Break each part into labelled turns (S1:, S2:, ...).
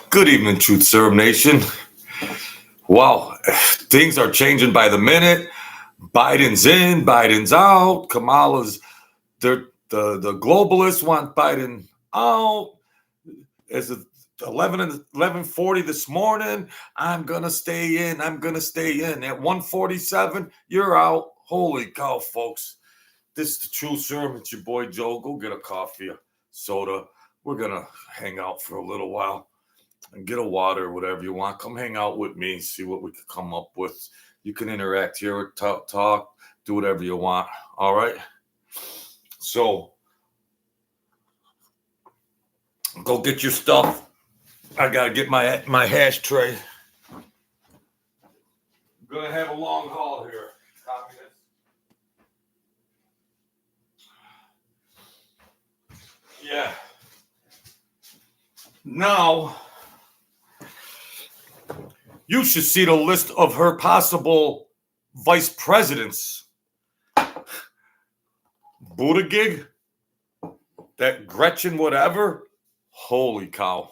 S1: Good evening, Truth Serum Nation. Wow, things are changing by the minute. Biden's in, Biden's out. Kamala's, the globalists want Biden out. As of 11:40 this morning, I'm gonna stay in. I'm gonna stay in. At 1:47, you're out. Holy cow, folks! This is the Truth Serum. It's your boy Joe. Go get a coffee, a soda. We're gonna hang out for a little while. And get a water or whatever you want. Come hang out with me, see what we can come up with. You can interact here, talk, do whatever you want. All right. So go get your stuff. I gotta get my hash tray. I'm gonna have a long haul here. Copy this. Yeah. Now, you should see the list of her possible vice presidents. Buttigieg, that Gretchen whatever. Holy cow.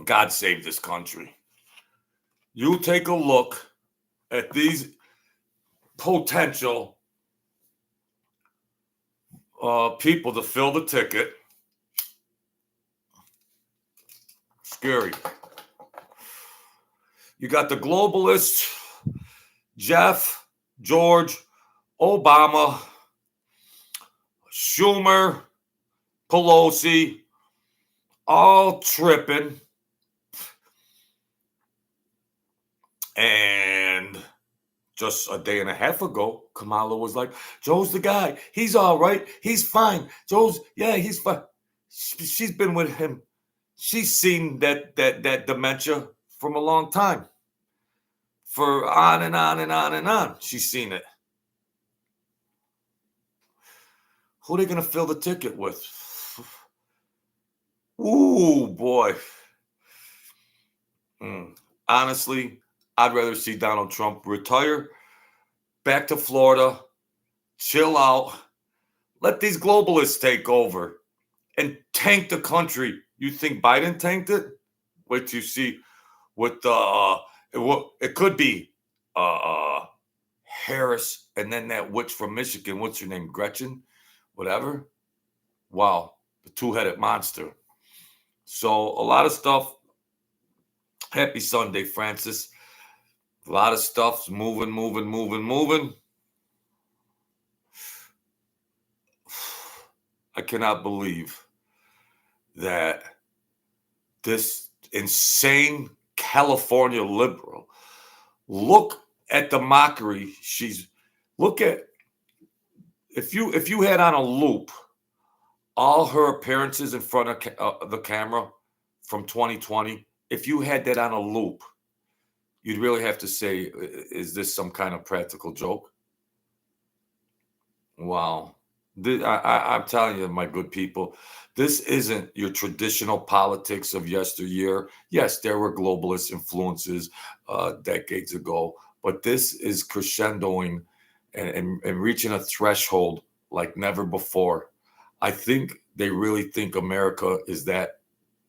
S1: God save this country. You take a look at these potential people to fill the ticket. Scary. You got the globalists, Jeff, George, Obama, Schumer, Pelosi, all tripping. And just a day and a half ago, Kamala was like, Joe's the guy. He's all right. He's fine. He's fine. She's been with him. She's seen that dementia from a long time. For on and on and on and on. She's seen it. Who are they going to fill the ticket with? Ooh, boy. Honestly, I'd rather see Donald Trump retire, back to Florida, chill out, let these globalists take over and tank the country. You think Biden tanked it? Wait till you see what it could be Harris and then that witch from Michigan. What's her name? Gretchen? Whatever. Wow. The two-headed monster. So a lot of stuff. Happy Sunday, Francis. A lot of stuff's moving. I cannot believe that this insane California liberal, look at the mockery. If you had on a loop all her appearances in front of the camera from 2020, if you had that on a loop, you'd really have to say, is this some kind of practical joke? Wow. I'm telling you, my good people, this isn't your traditional politics of yesteryear. Yes, there were globalist influences decades ago, but this is crescendoing and reaching a threshold like never before. I think they really think America is that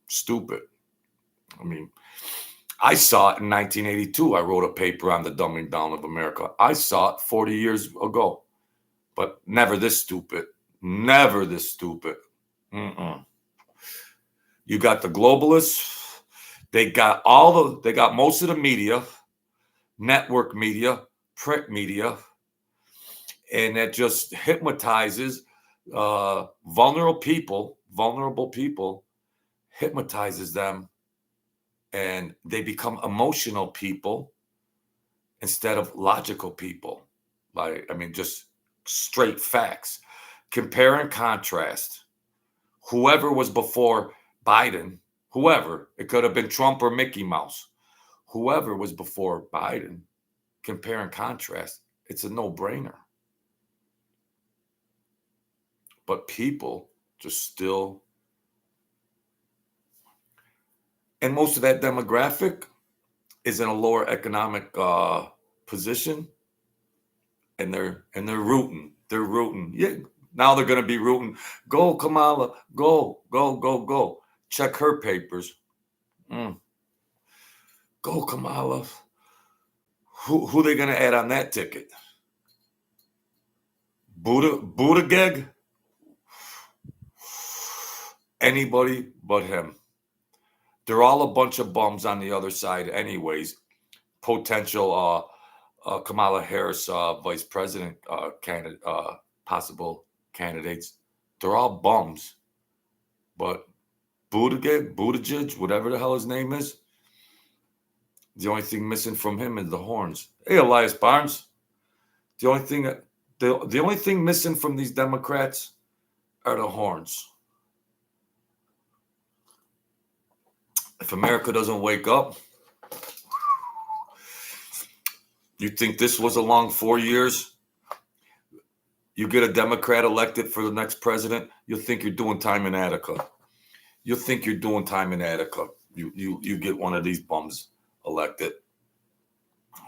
S1: stupid. I mean, I saw it in 1982. I wrote a paper on the dumbing down of America. I saw it 40 years ago, but never this stupid. Never this stupid. You got the globalists. They got most of the media, network media, print media, and that just hypnotizes vulnerable people, hypnotizes them, and they become emotional people instead of logical people. Just straight facts. Compare and contrast. Whoever was before Biden, it could have been Trump or Mickey Mouse. Whoever was before Biden, compare and contrast. It's a no-brainer. But people just still, and most of that demographic is in a lower economic position, and they're rooting. They're rooting. Yeah, now they're going to be rooting. Go Kamala, go. Check her papers. Go Kamala. Who they gonna add on that ticket? Buttigieg? Anybody but him. They're all a bunch of bums on the other side, anyways. Potential Kamala Harris vice president candidate, possible candidates. They're all bums. But Buttigieg, whatever the hell his name is, the only thing missing from him is the horns. Hey, Elias Barnes. The only thing missing from these Democrats are the horns. If America doesn't wake up, you think this was a long 4 years? You get a Democrat elected for the next president, you'll think you're doing time in Attica. You'll think you're doing time in Attica. You get one of these bums elected.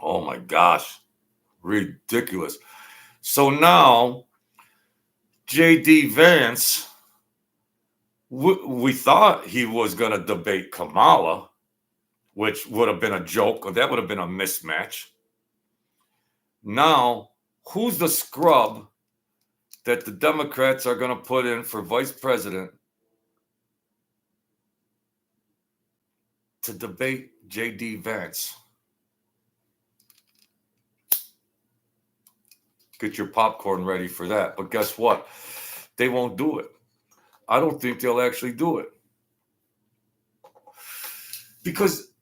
S1: Oh my gosh. Ridiculous. So now, J.D. Vance, we thought he was going to debate Kamala, which would have been a joke, or that would have been a mismatch. Now, who's the scrub that the Democrats are going to put in for vice president to debate J.D. Vance? Get your popcorn ready for that. But guess what? They won't do it. I don't think they'll actually do it. Because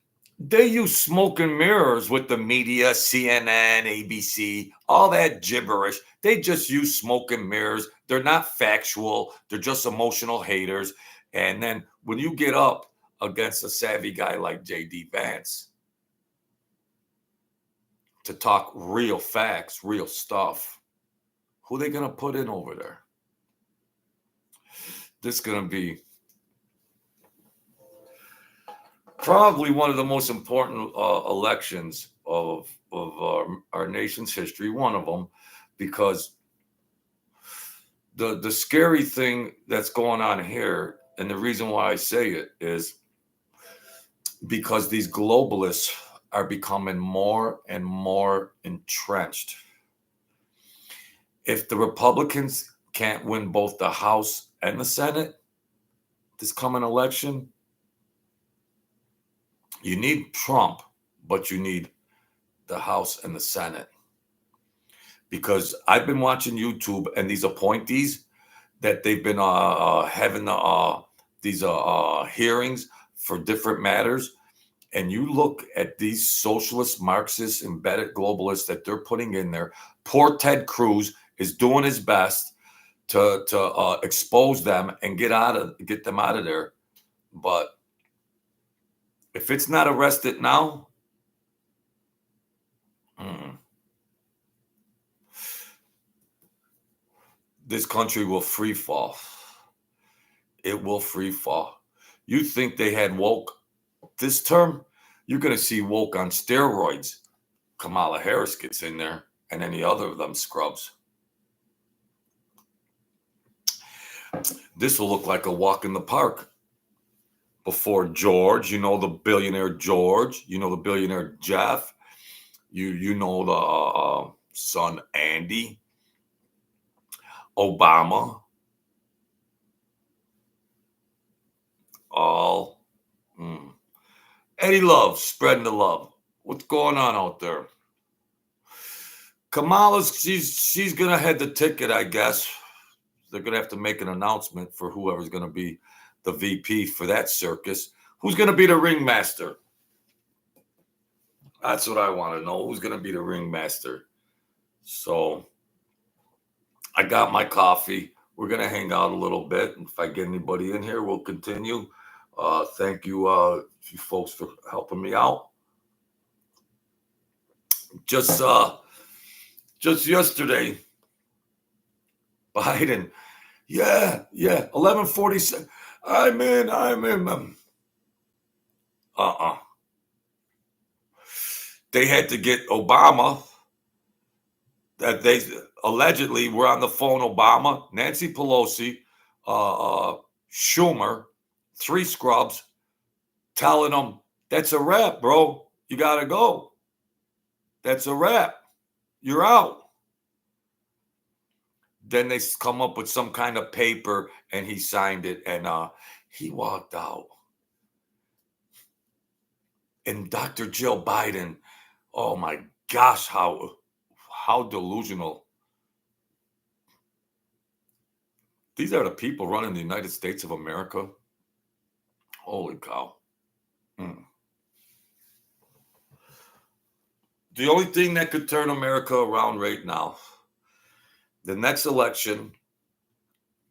S1: they use smoke and mirrors with the media, CNN, ABC, all that gibberish. They just use smoke and mirrors. They're not factual. They're just emotional haters. And then when you get up against a savvy guy like J.D. Vance to talk real facts, real stuff, who are they going to put in over there? This is going to be probably one of the most important elections of our nation's history, one of them, because the scary thing that's going on here, and the reason why I say it is because these globalists are becoming more and more entrenched. If the Republicans can't win both the House and the Senate this coming election, you need Trump, but you need the House and the Senate. Because I've been watching YouTube, and these appointees that they've been having these hearings for different matters, and you look at these socialist, Marxist, embedded globalists that they're putting in there. Poor Ted Cruz is doing his best to expose them and get them out of there. But if it's not arrested now, this country will free fall. It will free fall. You think they had woke this term? You're going to see woke on steroids. Kamala Harris gets in there, and any other of them scrubs. This will look like a walk in the park. Before George, the billionaire George, the billionaire Jeff, you know the son Andy, Obama, all Eddie Love, spreading the love. What's going on out there? Kamala's, she's gonna head the ticket, I guess. They're gonna have to make an announcement for whoever's gonna be the VP for that circus. Who's gonna be the ringmaster? That's what I want to know. Who's gonna be the ringmaster? So I got my coffee. We're gonna hang out a little bit. If I get anybody in here, we'll continue. Thank you, you folks, for helping me out. Just yesterday, Biden, yeah, 11:47. I'm in. They had to get Obama. That they allegedly were on the phone. Obama, Nancy Pelosi, Schumer, 3 scrubs, telling them, that's a wrap, bro. You got to go. That's a wrap. You're out. Then they come up with some kind of paper and he signed it and he walked out. And Dr. Jill Biden, oh my gosh, how delusional. These are the people running the United States of America. Holy cow. The only thing that could turn America around right now, the next election,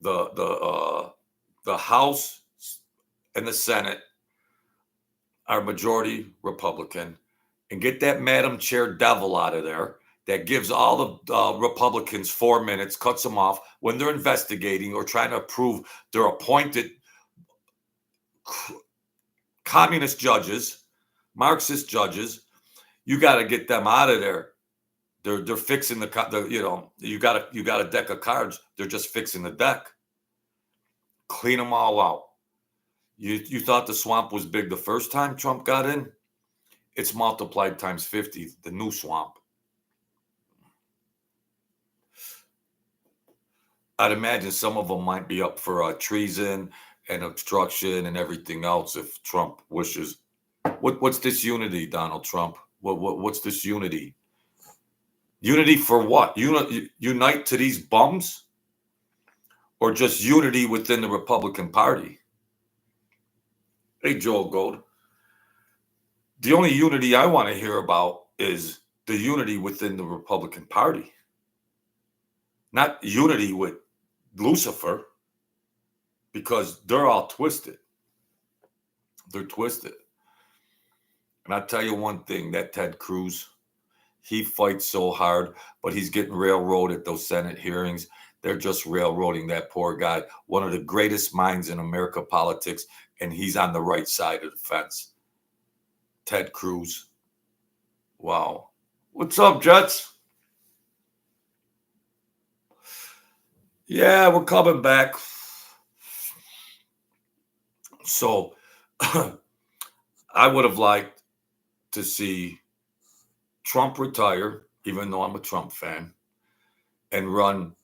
S1: the House and the Senate are majority Republican, and get that Madam Chair devil out of there that gives all the Republicans 4 minutes, cuts them off when they're investigating or trying to prove their appointed communist judges, Marxist judges. You got to get them out of there. They're fixing you got a deck of cards. They're just fixing the deck. Clean them all out. You thought the swamp was big the first time Trump got in? It's multiplied times 50, the new swamp. I'd imagine some of them might be up for treason and obstruction and everything else if Trump wishes. What's this unity, Donald Trump? What's this unity? Unity for what? Unite to these bums? Or just unity within the Republican Party? Hey, Joel Gold. The only unity I want to hear about is the unity within the Republican Party. Not unity with Lucifer, because they're all twisted. They're twisted. And I'll tell you one thing, that Ted Cruz, he fights so hard, but he's getting railroaded at those Senate hearings. They're just railroading that poor guy, one of the greatest minds in America politics, and he's on the right side of the fence. Ted Cruz. Wow. What's up, Jets? Yeah, we're coming back. So I would have liked to see Trump retire, even though I'm a Trump fan, and run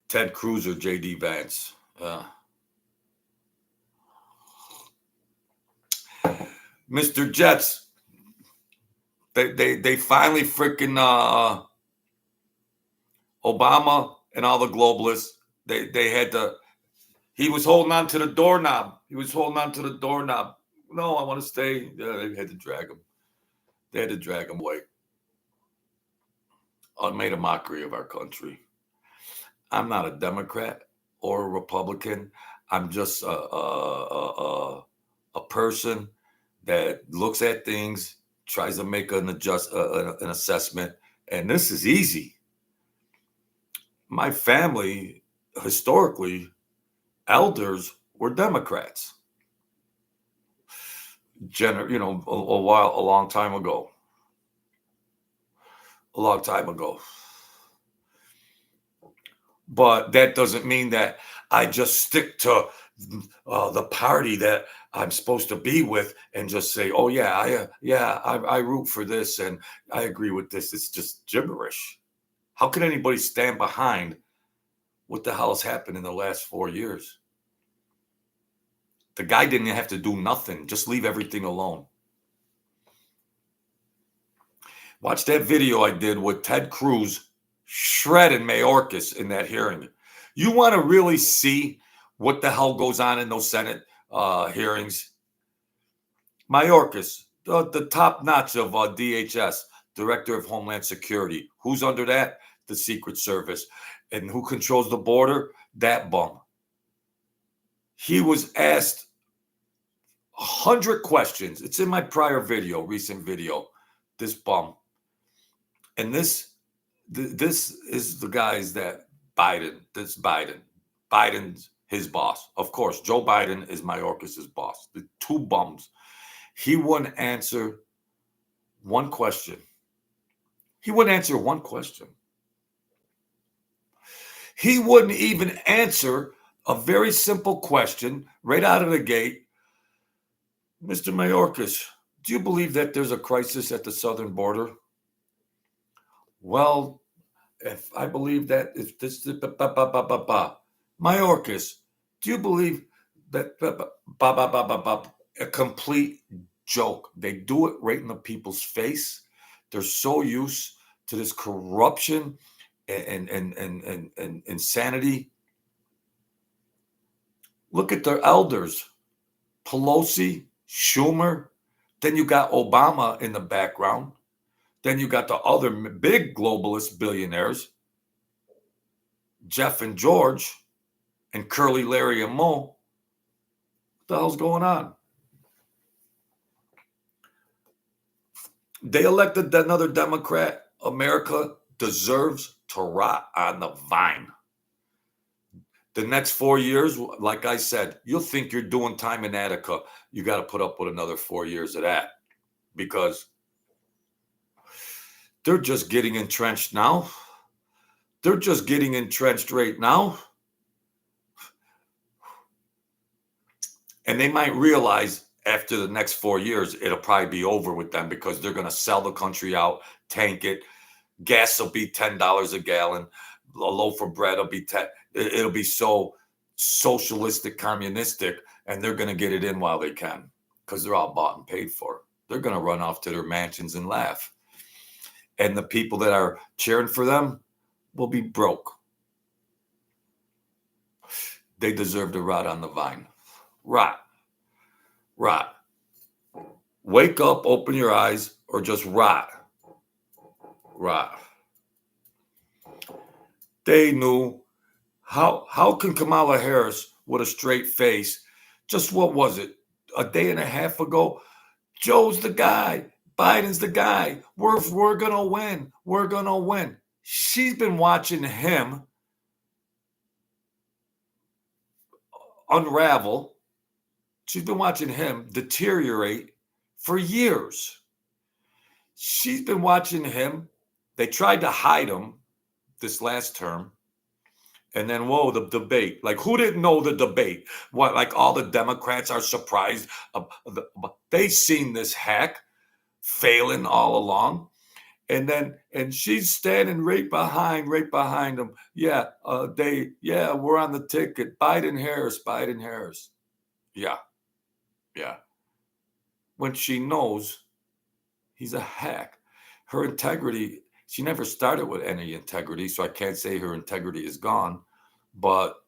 S1: Ted Cruz or J.D. Vance. Mr. Jets, they finally freaking Obama and all the globalists, they had to, he was holding on to the doorknob. No, I want to stay. Yeah, they had to drag him. They had to drag him away. Made a mockery of our country. I'm not a Democrat or a Republican. I'm just a person that looks at things, tries to make an assessment, and this is easy. My family, historically, elders were Democrats. A long time ago. But that doesn't mean that I just stick to the party that I'm supposed to be with and just say, oh, I root for this and I agree with this. It's just gibberish. How can anybody stand behind what the hell has happened in the last 4 years? The guy didn't have to do nothing. Just leave everything alone. Watch that video I did with Ted Cruz shredding Mayorkas in that hearing. You want to really see what the hell goes on in those Senate hearings? Mayorkas, the top notch of DHS, Director of Homeland Security. Who's under that? The Secret Service. And who controls the border? That bum. He was asked 100 questions. It's in my prior video, recent video. This bum. And this is the guys that Biden's his boss. Of course, Joe Biden is Mayorkas' boss. The two bums. He wouldn't answer one question. He wouldn't even answer A very simple question right out of the gate. Mr. Mayorkas, do you believe that there's a crisis at the southern border? Well, if I believe that, if this, Mayorkas, do you believe that, a complete joke? They do it right in the people's face. They're so used to this corruption and insanity. Look at their elders, Pelosi, Schumer. Then you got Obama in the background. Then you got the other big globalist billionaires, Jeff and George, and Curly, Larry, and Moe. What the hell's going on? They elected another Democrat. America deserves to rot on the vine. The next 4 years, like I said, you'll think you're doing time in Attica. You got to put up with another 4 years of that because they're just getting entrenched now. They're just getting entrenched right now. And they might realize after the next 4 years, it'll probably be over with them because they're going to sell the country out, tank it. Gas will be $10 a gallon. A loaf of bread will be 10. It'll be so socialistic, communistic, and they're going to get it in while they can because they're all bought and paid for. They're going to run off to their mansions and laugh. And the people that are cheering for them will be broke. They deserve to rot on the vine. Rot. Rot. Wake up, open your eyes, or just rot. Rot. They knew how can Kamala Harris with a straight face, just what was it, a day and a half ago? Joe's the guy. Biden's the guy. We're gonna win. We're gonna win. She's been watching him unravel. She's been watching him deteriorate for years. She's been watching him. They tried to hide him this last term. And then, whoa, the debate. Like, who didn't know the debate? What, like all the Democrats are surprised. They've seen this hack failing all along. And she's standing right behind him. Yeah, we're on the ticket. Biden Harris. Yeah. When she knows he's a hack. Her integrity, she never started with any integrity, so I can't say her integrity is gone, but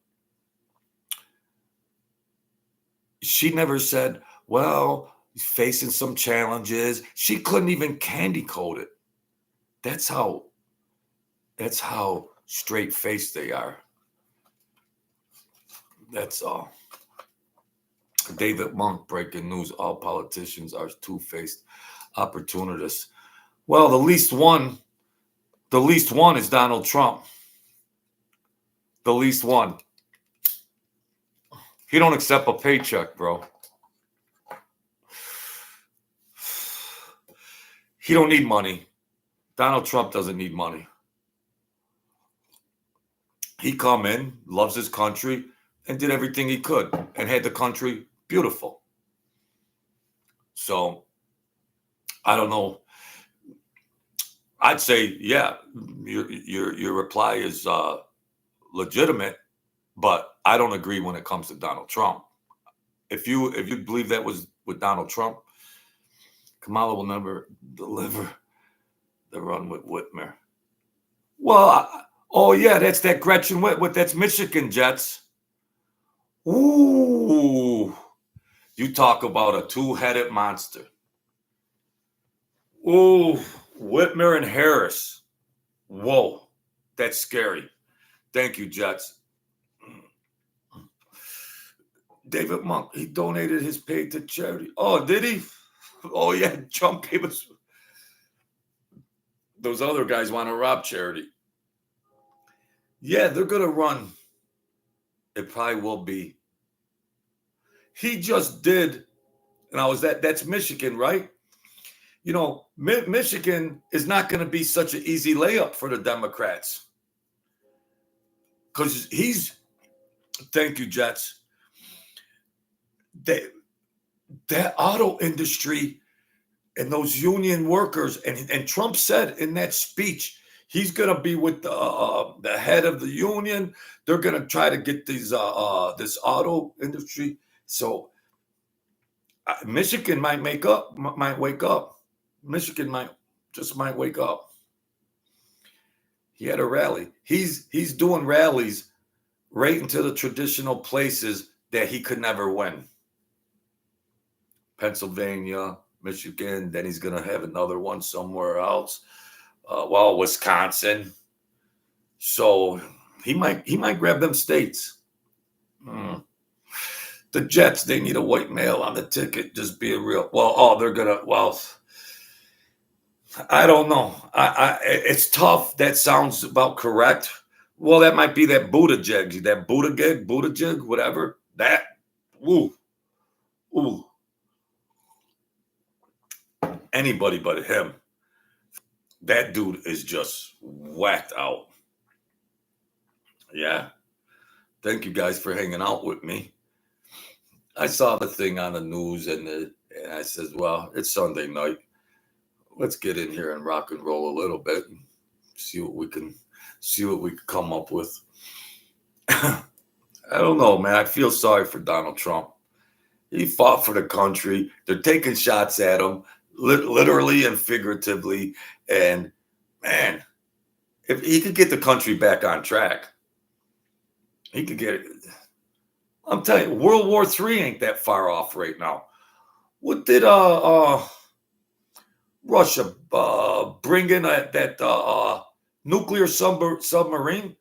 S1: she never said, well, he's facing some challenges. She couldn't even candy coat it. That's how straight-faced they are. That's all. David Monk, breaking news. All politicians are two-faced opportunists. Well, the least one is Donald Trump. The least one. He don't accept a paycheck, bro. He don't need money. Donald Trump doesn't need money. He come in, loves his country, and did everything he could and had the country beautiful. So, I don't know. I'd say, yeah, your reply is legitimate, but I don't agree when it comes to Donald Trump. If you believe that was with Donald Trump, Kamala will never deliver the run with Whitmer. Well, that's that Gretchen Whitmer. That's Michigan Jets. Ooh, you talk about a two-headed monster. Ooh, Whitmer and Harris. Whoa, that's scary. Thank you, Jets. David Monk, he donated his pay to charity. Oh, did he? Oh, yeah, Trump gave us. Those other guys want to rob charity. Yeah, they're going to run. It probably will be. He just did, and that's Michigan, right? You know, Michigan is not going to be such an easy layup for the Democrats because he's Thank you, Jets. That auto industry and those union workers, and Trump said in that speech he's going to be with the head of the union. They're going to try to get these this auto industry. So Michigan might wake up. Michigan might wake up. He had a rally. He's doing rallies right into the traditional places that he could never win. Pennsylvania, Michigan, then he's going to have another one somewhere else. Wisconsin. So he might grab them states. The Jets, they need a white male on the ticket. Just being real. They're gonna. I don't know. It's tough. That sounds about correct. Well, that might be that Buttigieg, whatever. That, ooh. Anybody but him. That dude is just whacked out. Yeah. Thank you guys for hanging out with me. I saw the thing on the news and I said, well, it's Sunday night. Let's get in here and rock and roll a little bit and see what we can come up with. I don't know, man. I feel sorry for Donald Trump. He fought for the country. They're taking shots at him, literally and figuratively. And man, if he could get the country back on track, he could get it. I'm telling you, World War III ain't that far off right now. What did Russia bring in that nuclear submarine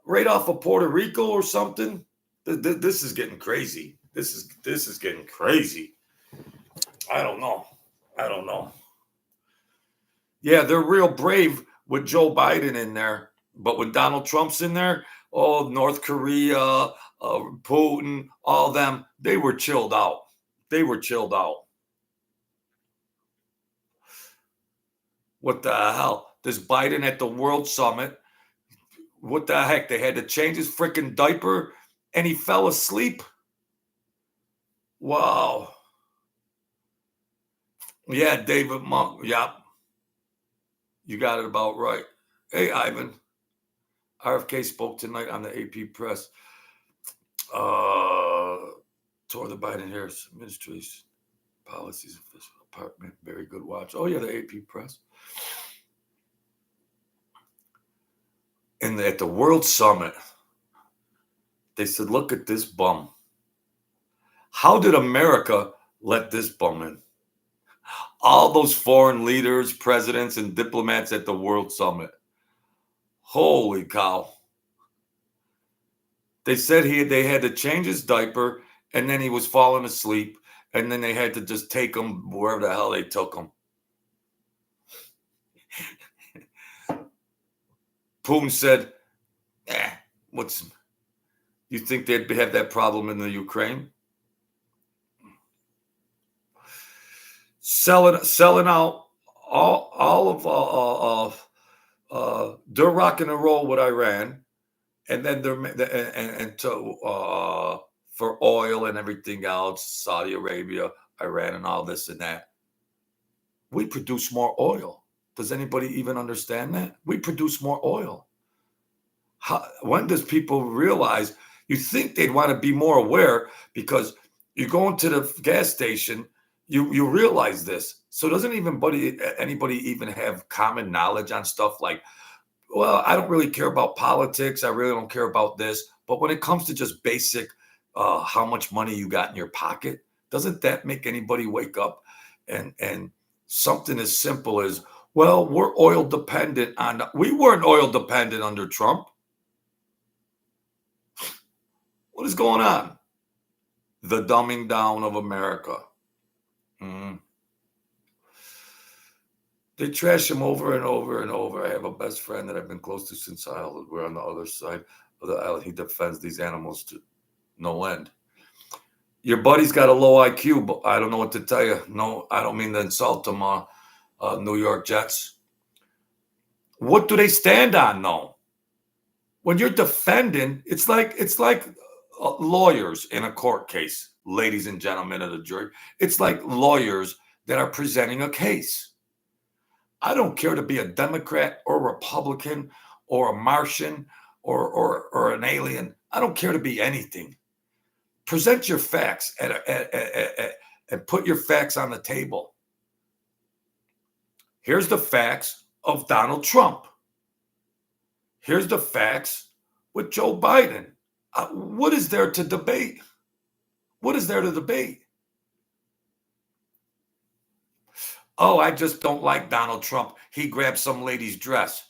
S1: right off of Puerto Rico or something? This is getting crazy. This is getting crazy. I don't know. Yeah, they're real brave with Joe Biden in there, but when Donald Trump's in there, North Korea, Putin, all them, they were chilled out. What the hell? This Biden at the World Summit, what the heck? They had to change his freaking diaper and he fell asleep? Wow. Yeah, David Monk. Yeah. You got it about right. Hey, Ivan. RFK spoke tonight on the AP Press. Toward the Biden-Harris administration policies official apartment. Very good watch. Oh, yeah, the AP Press. And at the World Summit, they said, look at this bum. How did America let this bum in? All those foreign leaders, presidents, and diplomats at the World Summit. Holy cow. They said they had to change his diaper, and then he was falling asleep, and then they had to just take him wherever the hell they took him. Putin said, you think they'd have that problem in the Ukraine? Selling out all of they're rocking and roll with Iran, and then for oil and everything else, Saudi Arabia, Iran, and all this and that. We produce more oil. Does anybody even understand that? We produce more oil. When does people realize? You think they'd want to be more aware because you go into the gas station, you realize this. So doesn't anybody even have common knowledge on stuff like, well, I don't really care about politics. I really don't care about this. But when it comes to just basic, how much money you got in your pocket, doesn't that make anybody wake up? And something as simple as, well, we're oil dependent we weren't oil dependent under Trump. What is going on? The dumbing down of America. They trash him over and over and over. I have a best friend that I've been close to since childhood. We're on the other side of the island. He defends these animals to no end. Your buddy's got a low IQ, but I don't know what to tell you. No, I don't mean to insult him, New York Jets. What do they stand on, though? When you're defending, it's like lawyers in a court case, ladies and gentlemen of the jury. It's like lawyers that are presenting a case. I don't care to be a Democrat or Republican or a Martian or an alien. I don't care to be anything. Present your facts and put your facts on the table. Here's the facts of Donald Trump. Here's the facts with Joe Biden. What is there to debate? What is there to debate? Oh, I just don't like Donald Trump. He grabbed some lady's dress.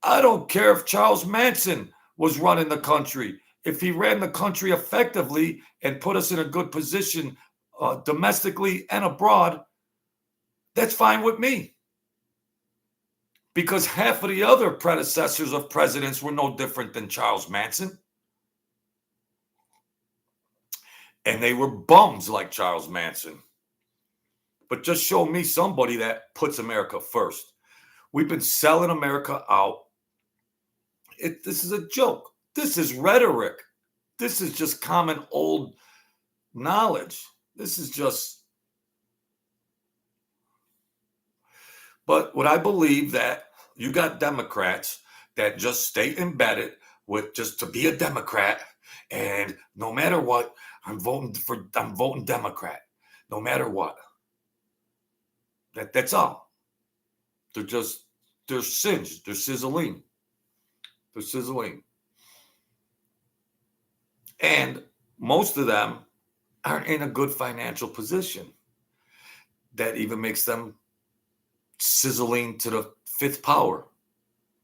S1: I don't care if Charles Manson was running the country. If he ran the country effectively and put us in a good position domestically and abroad, that's fine with me. Because half of the other predecessors of presidents were no different than Charles Manson. And they were bums like Charles Manson. But just show me somebody that puts America first. We've been selling America out. This is a joke. This is rhetoric. This is just common old knowledge. This is just. But what I believe that you got Democrats that just stay embedded with just to be a Democrat, and no matter what, I'm voting Democrat, no matter what. That's all. They're singed. They're sizzling. They're sizzling. And most of them aren't in a good financial position. That even makes them sizzling to the fifth power.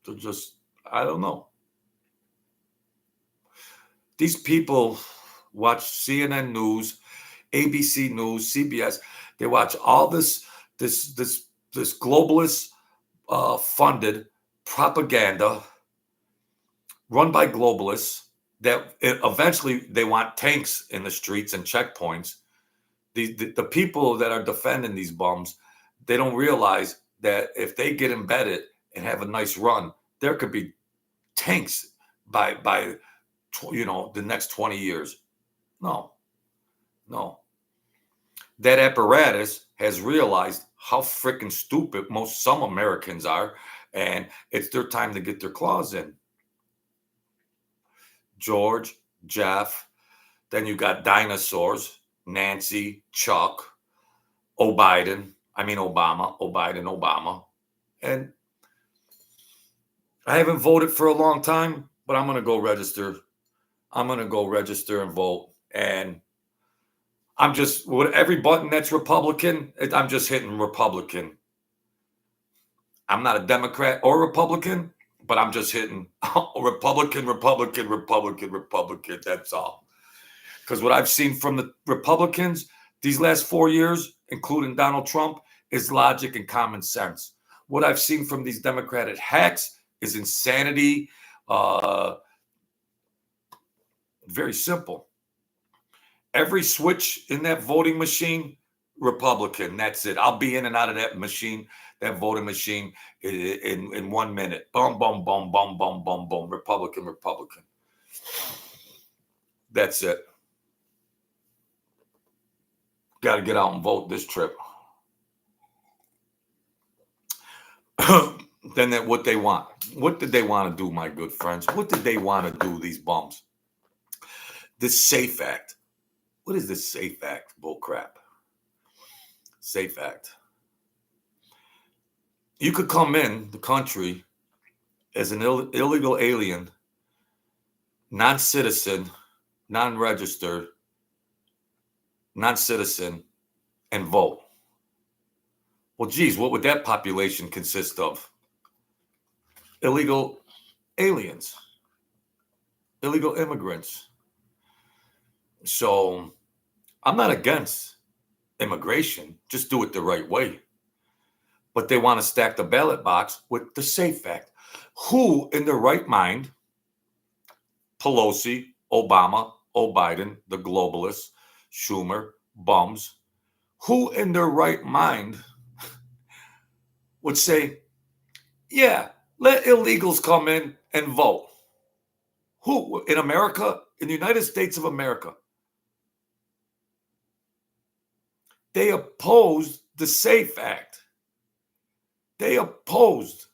S1: They're just, I don't know. These people watch CNN News, ABC News, CBS. They watch all this globalist funded propaganda run by globalists that eventually they want tanks in the streets and checkpoints. The people that are defending these bums, they don't realize that if they get embedded and have a nice run, there could be tanks by the next 20 years. No. That apparatus has realized how freaking stupid some Americans are, and it's their time to get their claws in. George, Jeff, then you got dinosaurs, Nancy, Chuck, Obama, Obama. And I haven't voted for a long time, but I'm going to go register. I'm going to go register and vote. And I'm just, with every button that's Republican, I'm just hitting Republican. I'm not a Democrat or Republican, but I'm just hitting Republican. That's all. Because what I've seen from the Republicans these last 4 years, including Donald Trump, is logic and common sense. What I've seen from these Democratic hacks is insanity. Very simple. Every switch in that voting machine, Republican. That's it. I'll be in and out of that machine, that voting machine, in 1 minute. Boom, boom, boom, boom, boom, boom, boom. Republican. That's it. Got to get out and vote this trip. Then what they want. What did they want to do, my good friends? What did they want to do, these bums? This SAFE Act. What is this SAFE Act? Bull crap. SAFE Act. You could come in the country as an illegal alien, non-citizen, non-registered, non-citizen, and vote. Well, geez, what would that population consist of? Illegal aliens, illegal immigrants. So I'm not against immigration. Just do it the right way. But they want to stack the ballot box with the SAFE Act. Who in their right mind, Pelosi, Obama, Biden, the globalists, Schumer, bums, who in their right mind would say, yeah, let illegals come in and vote. Who in America, in the United States of America, they opposed the SAFE Act. They opposed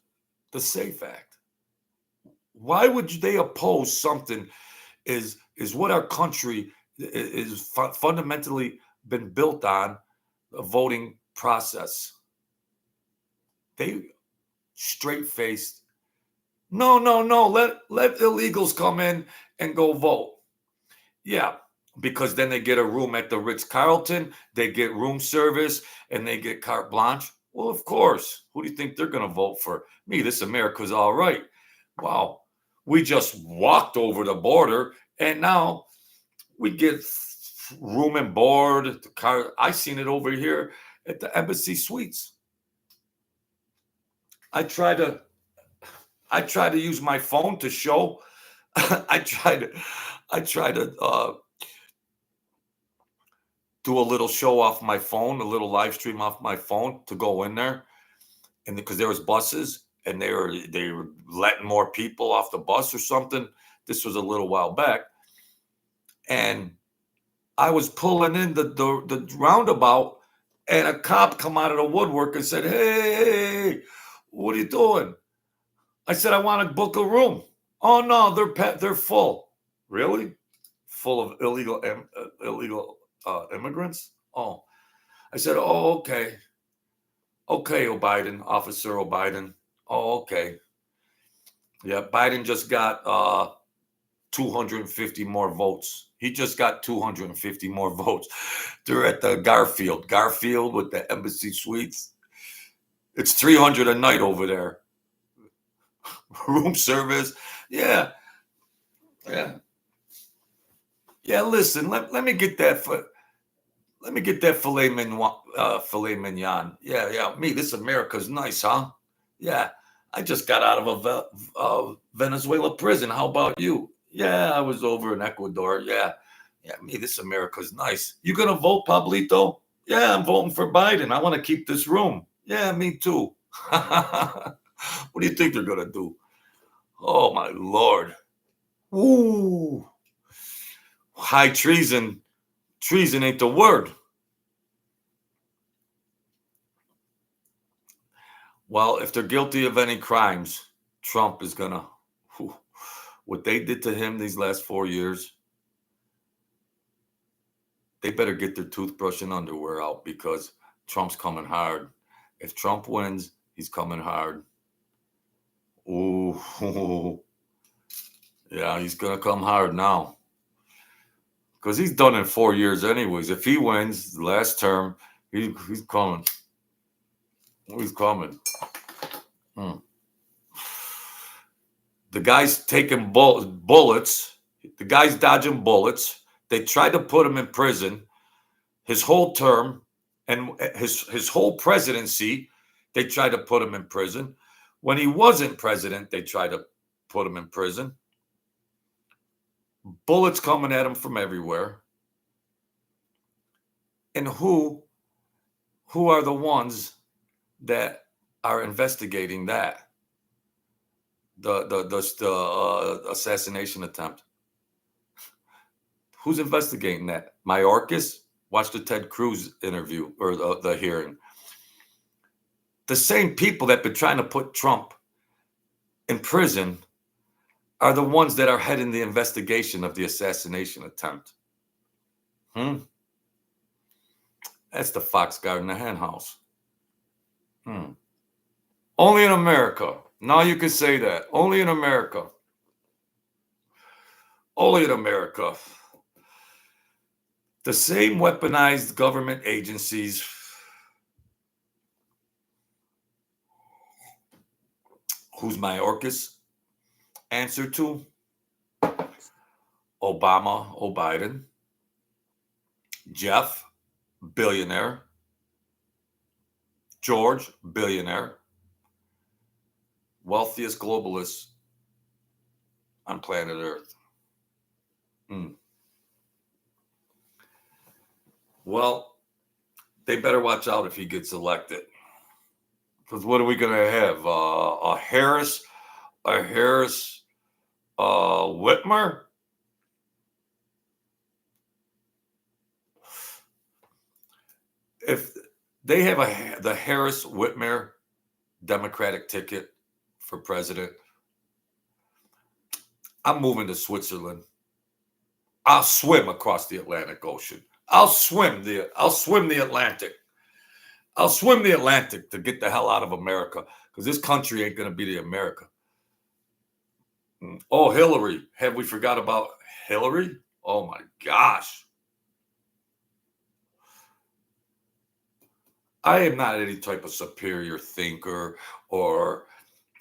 S1: the SAFE Act. Why would they oppose something is what our country is fundamentally been built on, a voting process. They straight-faced, no, let illegals come in and go vote. Yeah, because then they get a room at the Ritz-Carlton, they get room service, and they get carte blanche. Well, of course. Who do you think they're going to vote for? Me, this America's all right. Wow. We just walked over the border, and now we get room and board. The car, I seen it over here at the Embassy Suites. I try to use my phone to show. I try to do a little show off my phone, a little live stream off my phone to go in there, and because there was buses and they were letting more people off the bus or something. This was a little while back, and I was pulling in the roundabout, and a cop come out of the woodwork and said, "Hey, what are you doing?" I said, "I want to book a room." "Oh no, they're full." Really? Full of illegal immigrants? Oh, I said, "Oh, okay, O'Biden, Officer O'Biden. Oh, okay, yeah, Biden just got 250 more votes. He just got 250 more votes. They're at the Garfield with the Embassy Suites. It's 300 a night over there. Room service. Yeah. Listen, let me get that filet mignon. Yeah. Me, this America's nice, huh? Yeah. I just got out of a Venezuela prison. How about you? Yeah, I was over in Ecuador. Yeah, me, this America's nice. You gonna vote, Pablito? Yeah, I'm voting for Biden. I want to keep this room. Yeah, me too. What do you think they're gonna do? Oh my Lord. Ooh. High treason. Treason ain't the word. Well, if they're guilty of any crimes, Trump is gonna, what they did to him these last 4 years, they better get their toothbrush and underwear out, because Trump's coming hard. If Trump wins, he's coming hard. Ooh, yeah, he's gonna come hard now, because he's done in 4 years anyways. If he wins the last term, he's coming. He's coming. The guy's taking bullets. The guy's dodging bullets. They tried to put him in prison his whole term, and his whole presidency. They tried to put him in prison. When he wasn't president, they tried to put him in prison. Bullets coming at him from everywhere. And who are the ones that are investigating that? The assassination attempt. Who's investigating that? Mayorkas? Watch the Ted Cruz interview, or the hearing. The same people that have been trying to put Trump in prison are the ones that are heading the investigation of the assassination attempt. That's the fox guarding the hen house. Only in America. Now you can say that. Only in America. Only in America. The same weaponized government agencies who's Mayorkas answer to? Obama, O'Biden. Jeff, billionaire. George, billionaire. Wealthiest globalists on planet Earth. Well, they better watch out if he gets elected. Because what are we going to have? A Harris Whitmer. If they have the Harris Whitmer Democratic ticket for president, I'm moving to Switzerland. I'll swim across the Atlantic Ocean. I'll swim the Atlantic. I'll swim the Atlantic to get the hell out of America, because this country ain't going to be the America. Oh, Hillary. Have we forgot about Hillary? Oh my gosh. I am not any type of superior thinker or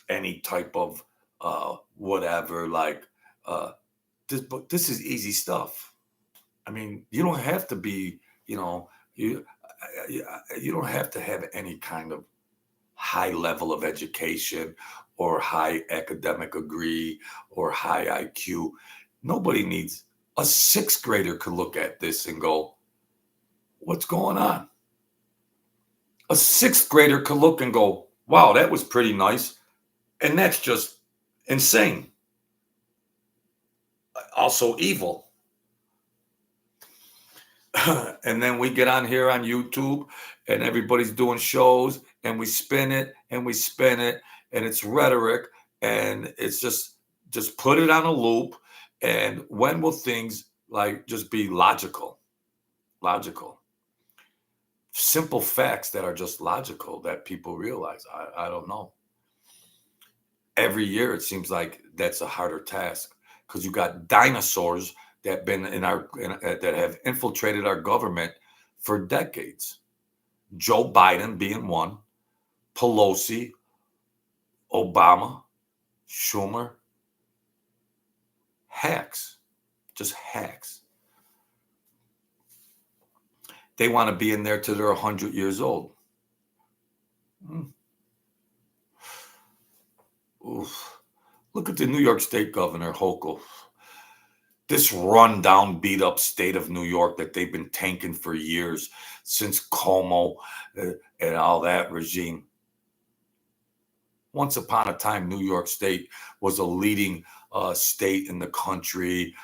S1: any type of whatever, like but this is easy stuff. I mean, you don't have to be, you don't have to have any kind of high level of education or high academic degree or high IQ. Nobody needs a sixth grader could look at this and go, what's going on? A sixth grader could look and go, wow, that was pretty nice. And that's just insane. Also evil. And then we get on here on YouTube and everybody's doing shows and we spin it and we spin it and it's rhetoric and it's just put it on a loop. And when will things like just be logical? Simple facts that are just logical that people realize. I don't know. Every year it seems like that's a harder task because you got dinosaurs that that have infiltrated our government for decades. Joe Biden being one, Pelosi, Obama, Schumer, hacks, just hacks. They want to be in there till they're 100 years old. Oof. Look at the New York State Governor, Hochul. This run-down, beat-up state of New York that they've been tanking for years, since Cuomo and all that regime. Once upon a time, New York State was a leading state in the country,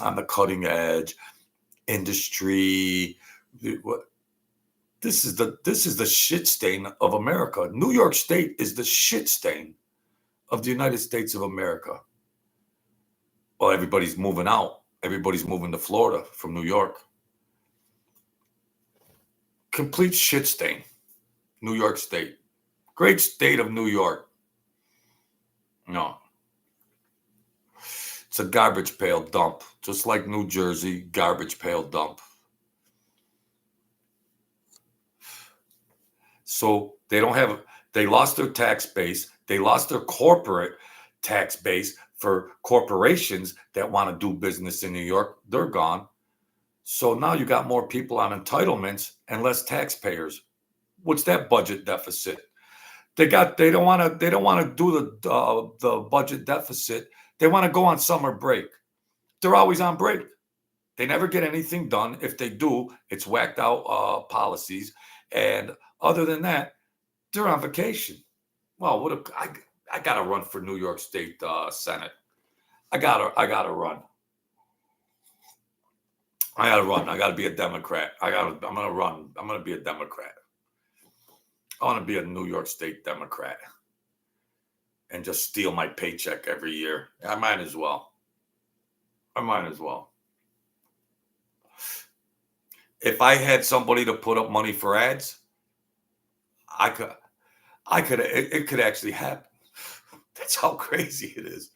S1: on the cutting edge, industry. This is the shit stain of America. New York State is the shit stain of the United States of America. Well, everybody's moving out. Everybody's moving to Florida from New York. Complete shit stain. New York State. Great state of New York. No. It's a garbage pail dump. Just like New Jersey, garbage pail dump. So they lost their tax base. They lost their corporate tax base for corporations that want to do business in New York. They're gone. So now you got more people on entitlements and less taxpayers. What's that budget deficit? They don't want to do the budget deficit. They want to go on summer break. They're always on break. They never get anything done. If they do, it's whacked out policies. And other than that, they're on vacation. Well, I gotta run for New York State Senate. I gotta run. I gotta be a Democrat. I'm gonna run. I'm gonna be a Democrat. I want to be a New York State Democrat and just steal my paycheck every year. I might as well. If I had somebody to put up money for ads, it could actually happen. That's how crazy it is.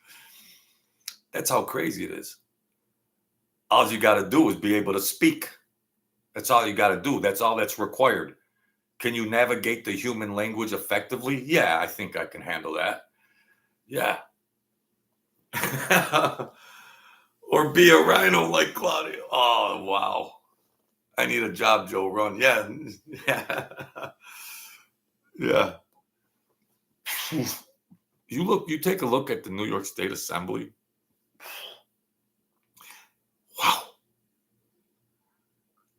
S1: All you got to do is be able to speak. That's all you got to do. That's all that's required. Can you navigate the human language effectively? Yeah, I think I can handle that. Yeah. Or be a rhino like Claudio. Oh, wow. I need a job, Joe. Run. Yeah. Yeah. You take a look at the New York State Assembly. Wow.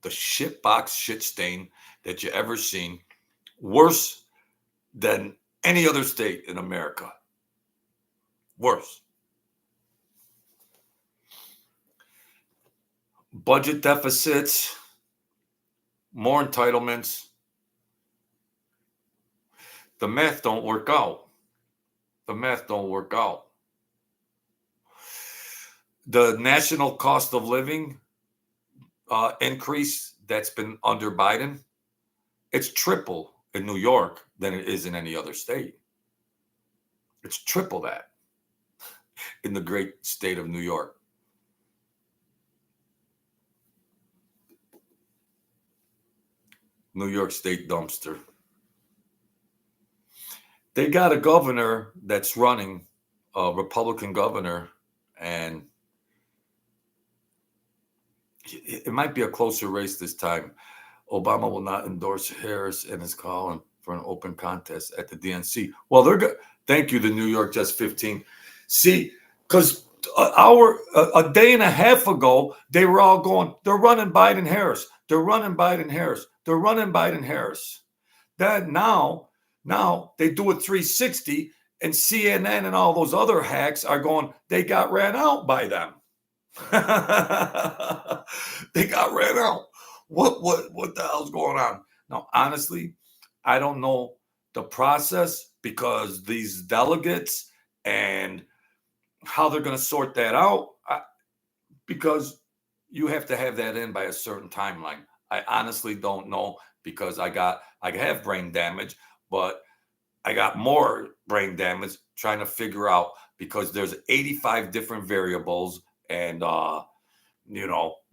S1: The shitbox shit stain that you ever seen. Worse than any other state in America. Worse. budget deficits, more entitlements. The math don't work out. The math don't work out. The national cost of living increase that's been under Biden, it's triple in New York than it is in any other state. It's triple that in the great state of New York. New York State dumpster. They got a governor that's running, a Republican governor, and it might be a closer race this time. Obama will not endorse Harris and is calling for an open contest at the DNC. Well, they're good. Thank you, the New York Just 15. See, because a day and a half ago, they were all going, they're running Biden Harris. They're running Biden Harris. They're running Biden Harris. That now they do a 360, and CNN and all those other hacks are going, they got ran out by them. They got ran out. What the hell's going on? Now, honestly, I don't know the process because these delegates and how they're going to sort that out, because you have to have that in by a certain timeline. I honestly don't know because I have brain damage, but I got more brain damage trying to figure out because there's 85 different variables. And,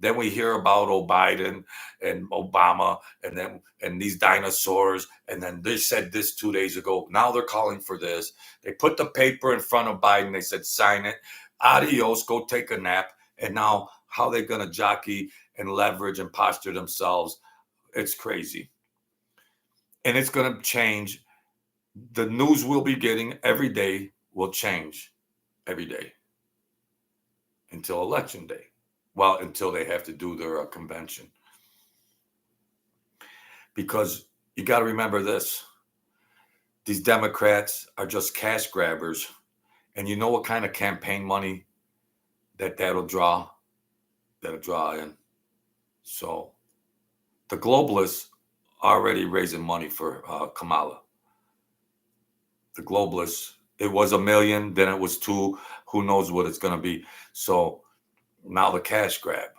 S1: then we hear about Biden and Obama and these dinosaurs. And then they said this 2 days ago. Now they're calling for this. They put the paper in front of Biden. They said, sign it. Adios, go take a nap. And now how they're going to jockey and leverage and posture themselves. It's crazy. And it's going to change. The news we'll be getting every day will change every day until election day. Well, until they have to do their convention. Because you got to remember this. These Democrats are just cash grabbers. And you know what kind of campaign money that'll draw? That'll draw in. So the globalists are already raising money for Kamala. The globalists, it was 1 million, then it was 2. Who knows what it's going to be? So now the cash grab.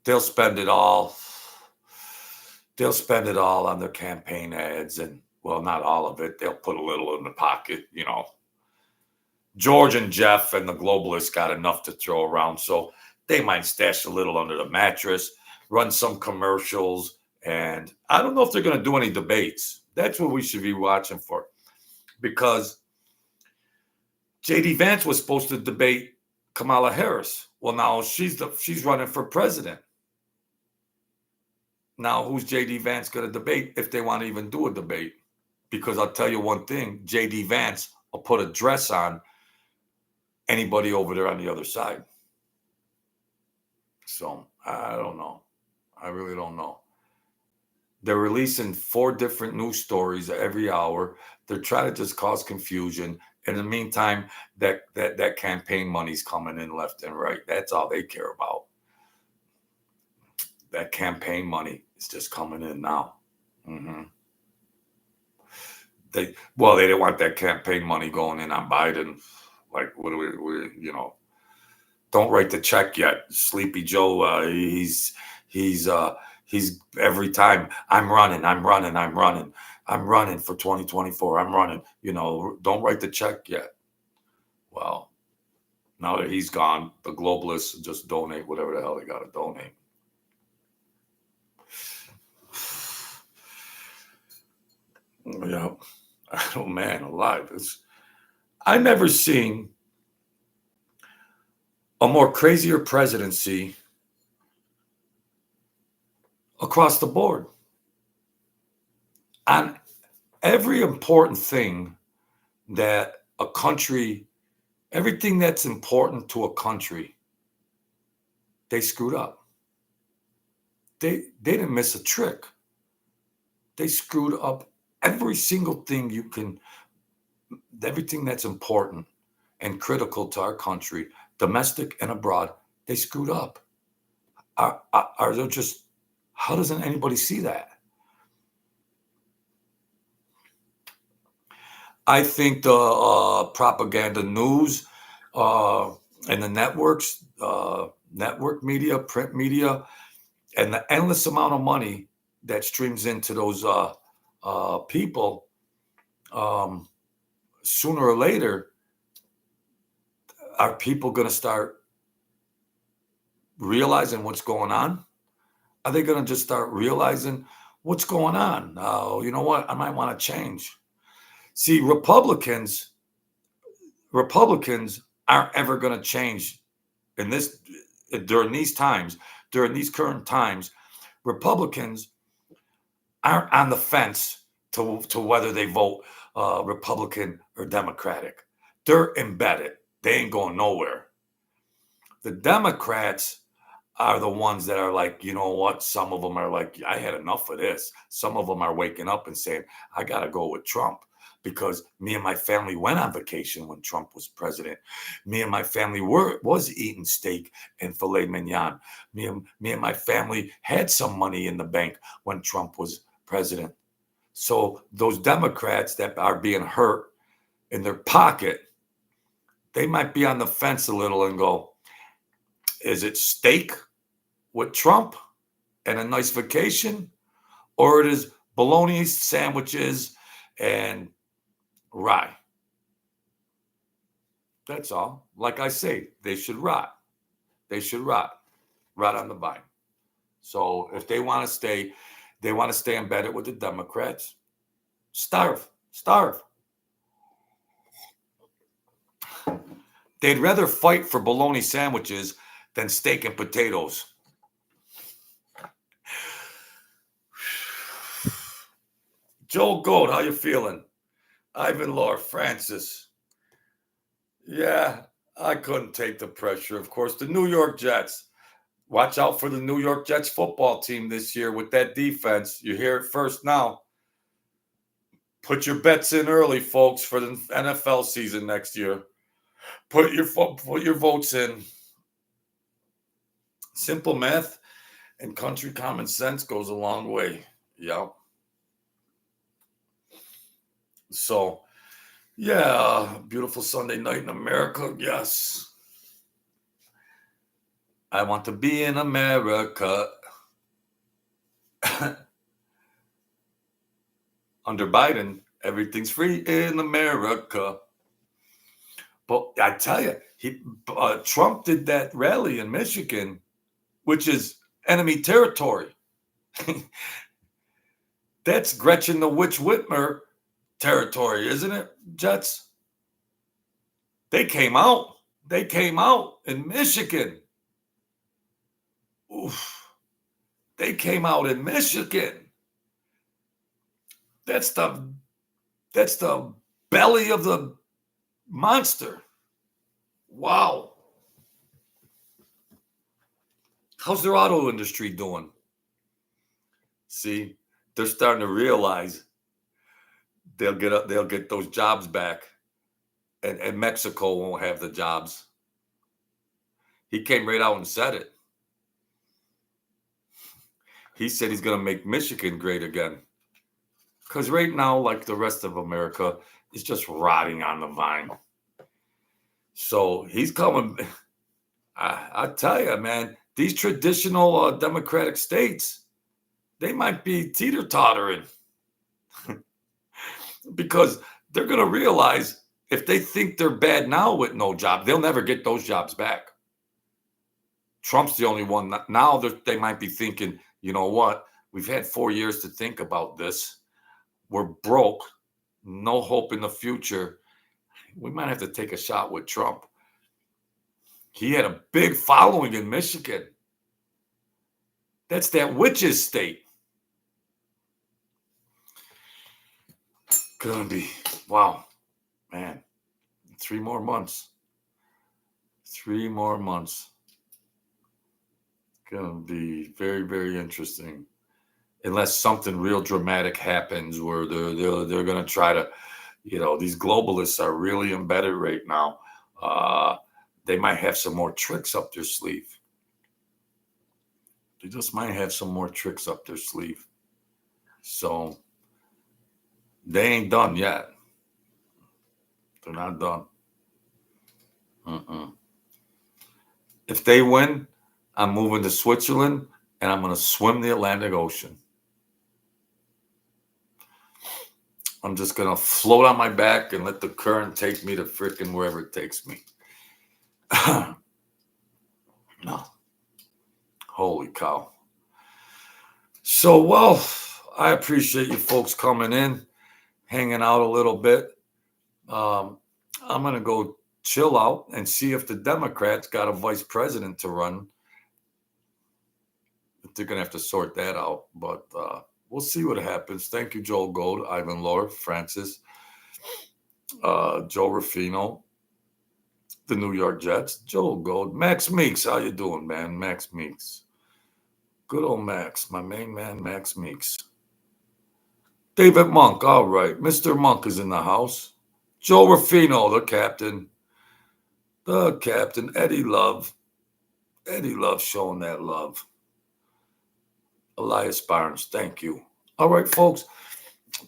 S1: They'll spend it all. They'll spend it all on their campaign ads, and well, not all of it. They'll put a little in the pocket, George and Jeff and the globalists got enough to throw around, so they might stash a little under the mattress, run some commercials, and I don't know if they're going to do any debates. That's what we should be watching for, because J.D. Vance was supposed to debate Kamala Harris. Well, now she's running for president. Now, who's J.D. Vance going to debate if they want to even do a debate? Because I'll tell you one thing, J.D. Vance will put a dress on anybody over there on the other side. So I don't know. I really don't know. They're releasing 4 different news stories every hour. They're trying to just cause confusion. In the meantime, that campaign money's coming in left and right. That's all they care about. That campaign money is just coming in now. Mm-hmm. They didn't want that campaign money going in on Biden. Like, what do we don't write the check yet. Sleepy Joe, he's every time I'm running for 2024. I'm running, don't write the check yet. Well, now that he's gone, the globalists just donate whatever the hell they got to donate. Yeah. Oh man, alive. I never seen a more crazier presidency across the board. On every important thing that a country, everything that's important to a country, they screwed up. They didn't miss a trick. They screwed up every single thing everything that's important. and critical to our country, domestic and abroad, they screwed up. Are there just, how doesn't anybody see that? I think the propaganda news and the networks, network media, print media, and the endless amount of money that streams into those people, sooner or later, are people going to start realizing what's going on? Are they going to just start realizing what's going on? Oh, you know what? I might want to change. See, Republicans aren't ever going to change in this during these times, during these current times. Republicans aren't on the fence to whether they vote Republican or Democratic. They're embedded. They ain't going nowhere. The Democrats are the ones that are like, you know what? Some of them are like, I had enough of this. Some of them are waking up and saying, I got to go with Trump because me and my family went on vacation when Trump was president. Me and my family was eating steak and filet mignon. Me and my family had some money in the bank when Trump was president. So those Democrats that are being hurt in their pocket, they might be on the fence a little and go, is it steak with Trump and a nice vacation, or it is bologna sandwiches and rye? That's all. Like I say, they should rot. They should rot on the vine. So if they want to stay embedded with the Democrats, starve. They'd rather fight for bologna sandwiches than steak and potatoes. Joel Gold, how you feeling? Ivan Law, Francis. Yeah, I couldn't take the pressure. Of course, the New York Jets. Watch out for the New York Jets football team this year with that defense. You hear it first now. Put your bets in early, folks, for the NFL season next year. Put your votes in. Simple math and country common sense goes a long way. Yep. So, yeah, beautiful Sunday night in America. Yes. I want to be in America. Under Biden, everything's free in America. But I tell you, Trump did that rally in Michigan, which is enemy territory. That's Gretchen the Witch Whitmer territory, isn't it, Jets? They came out in Michigan. Oof. They came out in Michigan. That's the belly of the monster. Wow. How's their auto industry doing? See, they're starting to realize they'll get those jobs back, and Mexico won't have the jobs. He came right out and said it. He said he's going to make Michigan great again. Because right now, like the rest of America, is just rotting on the vine. So he's coming. I tell you, man, these traditional Democratic states, they might be teeter-tottering. Because they're going to realize if they think they're bad now with no job, they'll never get those jobs back. Trump's the only one. Now they might be thinking, you know what? We've had 4 years to think about this. We're broke. No hope in the future. We might have to take a shot with Trump. He had a big following in Michigan. That's that witches state. Gonna be, wow, man, 3 more months. 3 more months. Gonna be very, very interesting. Unless something real dramatic happens where they're gonna try to, these globalists are really embedded right now. They might have some more tricks up their sleeve. They just might have some more tricks up their sleeve. So they ain't done yet. They're not done. Mm-mm. If they win, I'm moving to Switzerland and I'm going to swim the Atlantic Ocean. I'm just going to float on my back and let the current take me to frickin' wherever it takes me. No. Holy cow. So, well, I appreciate you folks coming in, hanging out a little bit. I'm going to go chill out and see if the Democrats got a vice president to run. They're going to have to sort that out, but we'll see what happens. Thank you, Joel Gold, Ivan Lord, Francis, Joe Ruffino, the New York Jets, Joel Gold, Max Meeks. How you doing, man? Max Meeks. Good old Max, my main man, Max Meeks. David Monk, all right. Mr. Monk is in the house. Joe Ruffino, the captain. The captain, Eddie Love. Eddie Love showing that love. Elias Barnes, thank you. All right, folks.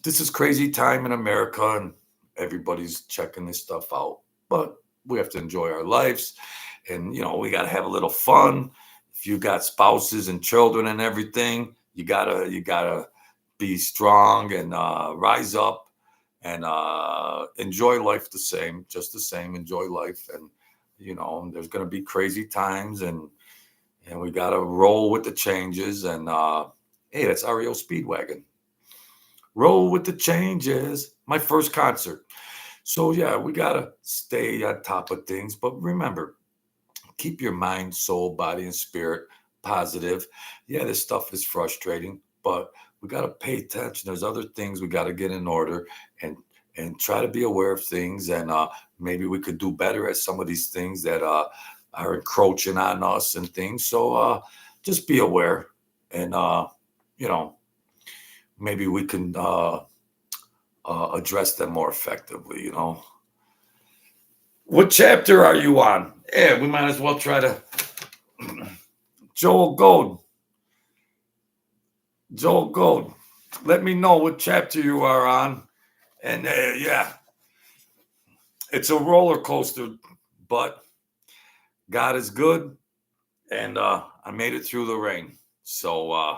S1: This is crazy time in America and everybody's checking this stuff out. But we have to enjoy our lives and, we got to have a little fun. If you got spouses and children and everything, you gotta be strong and rise up and enjoy life just the same, enjoy life. And, there's going to be crazy times and we got to roll with the changes. And hey, that's REO Speedwagon. Roll with the changes. My first concert. So yeah, we got to stay on top of things. But remember, keep your mind, soul, body, and spirit positive. Yeah, this stuff is frustrating, but we got to pay attention. There's other things we got to get in order and try to be aware of things. And maybe we could do better at some of these things that are encroaching on us and things. So just be aware and, maybe we can address them more effectively, What chapter are you on? Yeah, we might as well try to. Joel Gold, let me know what chapter you are on. And yeah, it's a roller coaster, but God is good. And I made it through the rain. So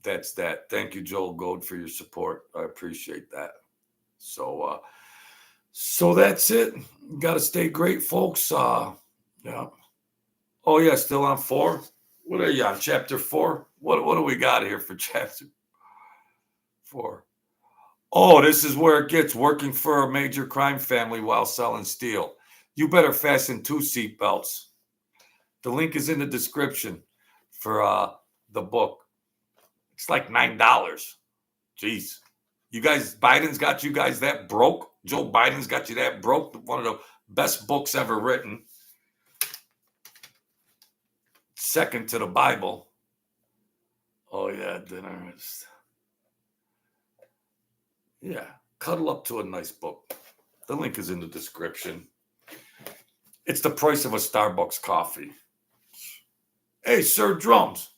S1: that's that. Thank you, Joel Gold, for your support. I appreciate that. So that's it. Got to stay great, folks. Yeah. Oh yeah, still on 4. What are you on? Chapter 4? What do we got here for chapter 4? Oh, this is where it gets working for a major crime family while selling steel. You better fasten 2 seatbelts. The link is in the description for the book. It's like $9. Jeez. You guys, Biden's got you guys that broke. Joe Biden's got you that broke. One of the best books ever written. Second to the Bible. Oh, yeah, dinner. Yeah, cuddle up to a nice book. The link is in the description. It's the price of a Starbucks coffee. Hey, Sir Drums.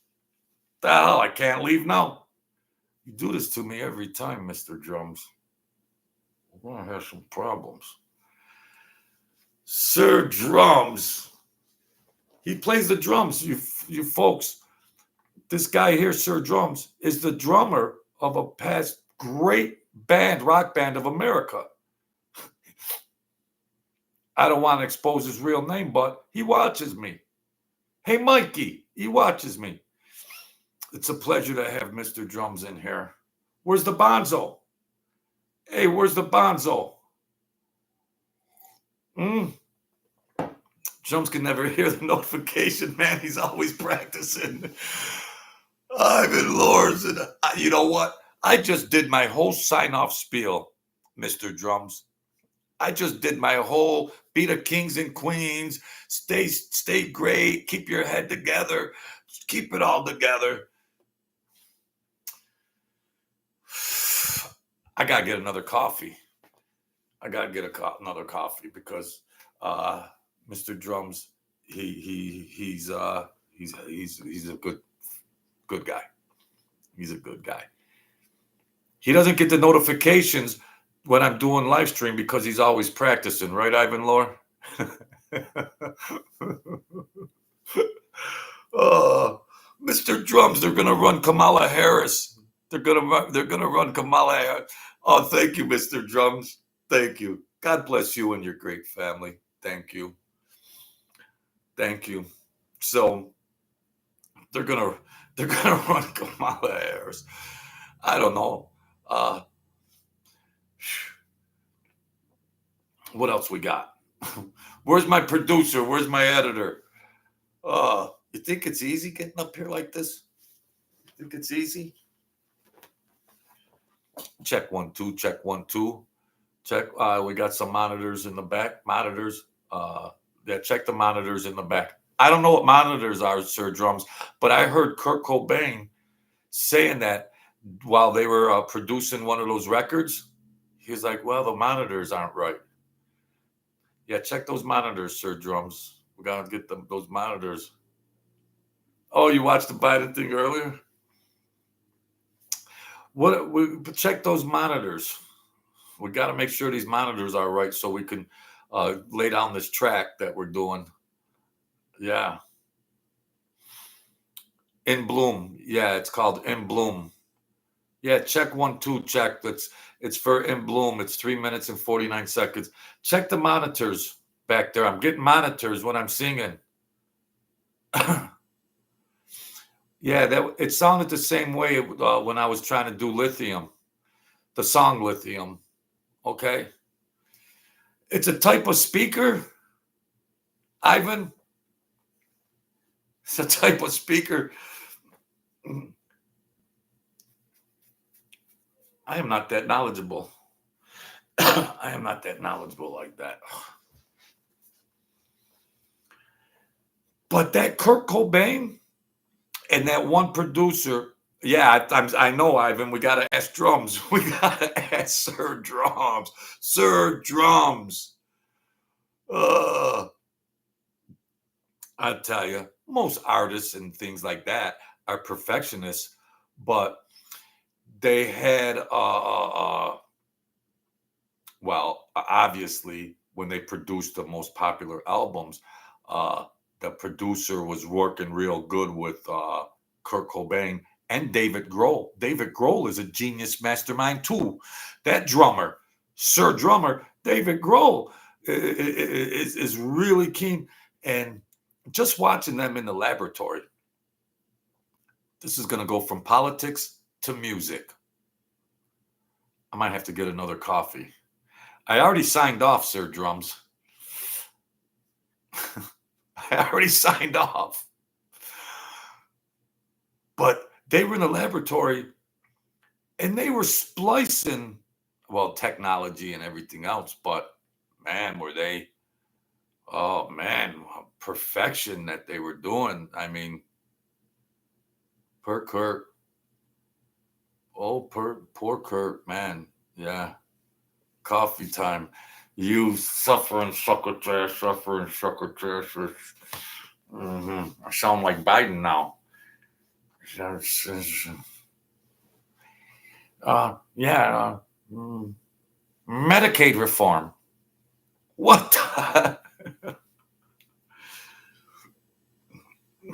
S1: The hell, I can't leave now. You do this to me every time, Mr. Drums. We're going to have some problems. Sir Drums. He plays the drums, you folks. This guy here, Sir Drums, is the drummer of a past great rock band of America. I don't want to expose his real name, but he watches me. Hey, Mikey, he watches me. It's a pleasure to have Mr. Drums in here. Where's the Bonzo? Hey, where's the Bonzo? Drums can never hear the notification, man. He's always practicing. Ivan Lords. And you know what? I just did my whole sign-off spiel, Mr. Drums. I just did my whole be the kings and queens, stay great, keep your head together, keep it all together. I got to get another coffee. I gotta get another coffee because uh, Mr. Drums, he's a good guy. He's a good guy. He doesn't get the notifications when I'm doing live stream because he's always practicing, right, Ivan Lore? Oh, Mr. Drums, they're gonna run Kamala Harris. They're gonna run Kamala Harris. Oh, thank you, Mr. Drums. Thank you. God bless you and your great family. Thank you. Thank you. So they're gonna they're gonna run Kamala Harris. I don't know. Uh, what else we got? Where's my producer? Where's my editor? You think it's easy getting up here like this? Think it's easy? Check 1 2. Check 1 2. Check. We got some monitors in the back. Monitors. Yeah, check the monitors in the back. I don't know what monitors are, Sir Drums, but I heard Kurt Cobain saying that while they were producing one of those records. He was like, "Well, the monitors aren't right." Yeah, check those monitors, Sir Drums. We gotta get those monitors. Oh, you watched the Biden thing earlier? Check those monitors. We got to make sure these monitors are right so we can lay down this track that we're doing. Yeah. In Bloom. Yeah, it's called In Bloom. Yeah, check 1 2. Check. It's for In Bloom. It's 3 minutes and 49 seconds. Check the monitors back there. I'm getting monitors when I'm singing. Yeah, it sounded the same way when I was trying to do Lithium, the song Lithium. Okay. It's a type of speaker, Ivan. It's a type of speaker. I am not that knowledgeable. I am not that knowledgeable like that. But that Kurt Cobain and that one producer, yeah, I know, Ivan. We got to ask Drums. We got to ask Sir Drums. Sir Drums. I tell you, most artists and things like that are perfectionists, but they had, well, obviously, when they produced the most popular albums, the producer was working real good with Kurt Cobain and David Grohl. David Grohl is a genius mastermind too. That drummer, Sir Drummer, David Grohl, is really keen. And just watching them in the laboratory, this is going to go from politics to music. I might have to get another coffee. I already signed off, Sir Drums. I already signed off. But they were in the laboratory and they were splicing, well, technology and everything else. But man, were they, oh man, perfection that they were doing. I mean, poor Kurt. Oh, poor Kurt, man. Yeah. Coffee time. You suffering succotash, suffering succotash. I sound like Biden now. Yeah. Medicaid reform. What?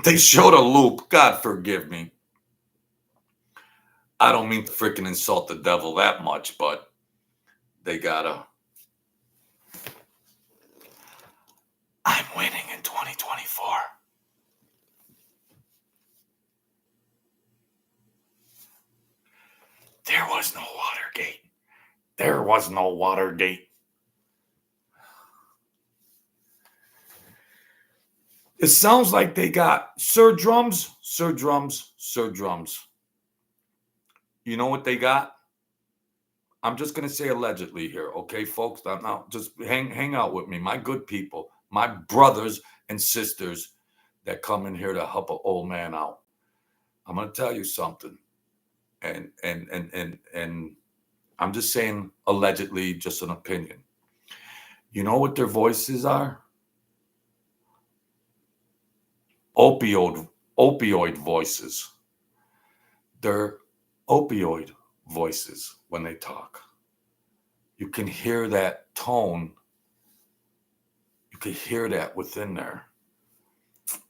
S1: They showed a loop. God forgive me. I don't mean to freaking insult the devil that much, but they gotta. I'm winning in 2024. There was no Watergate. There was no Watergate. It sounds like they got Sir Drums. You know what they got? I'm just going to say allegedly here, okay, folks? Now, just hang out with me, my good people, my brothers and sisters that come in here to help an old man out. I'm going to tell you something, and I'm just saying allegedly, just an opinion. You know what their voices are? Opioid voices. They're opioid voices when they talk. You can hear that tone. You can hear that within there.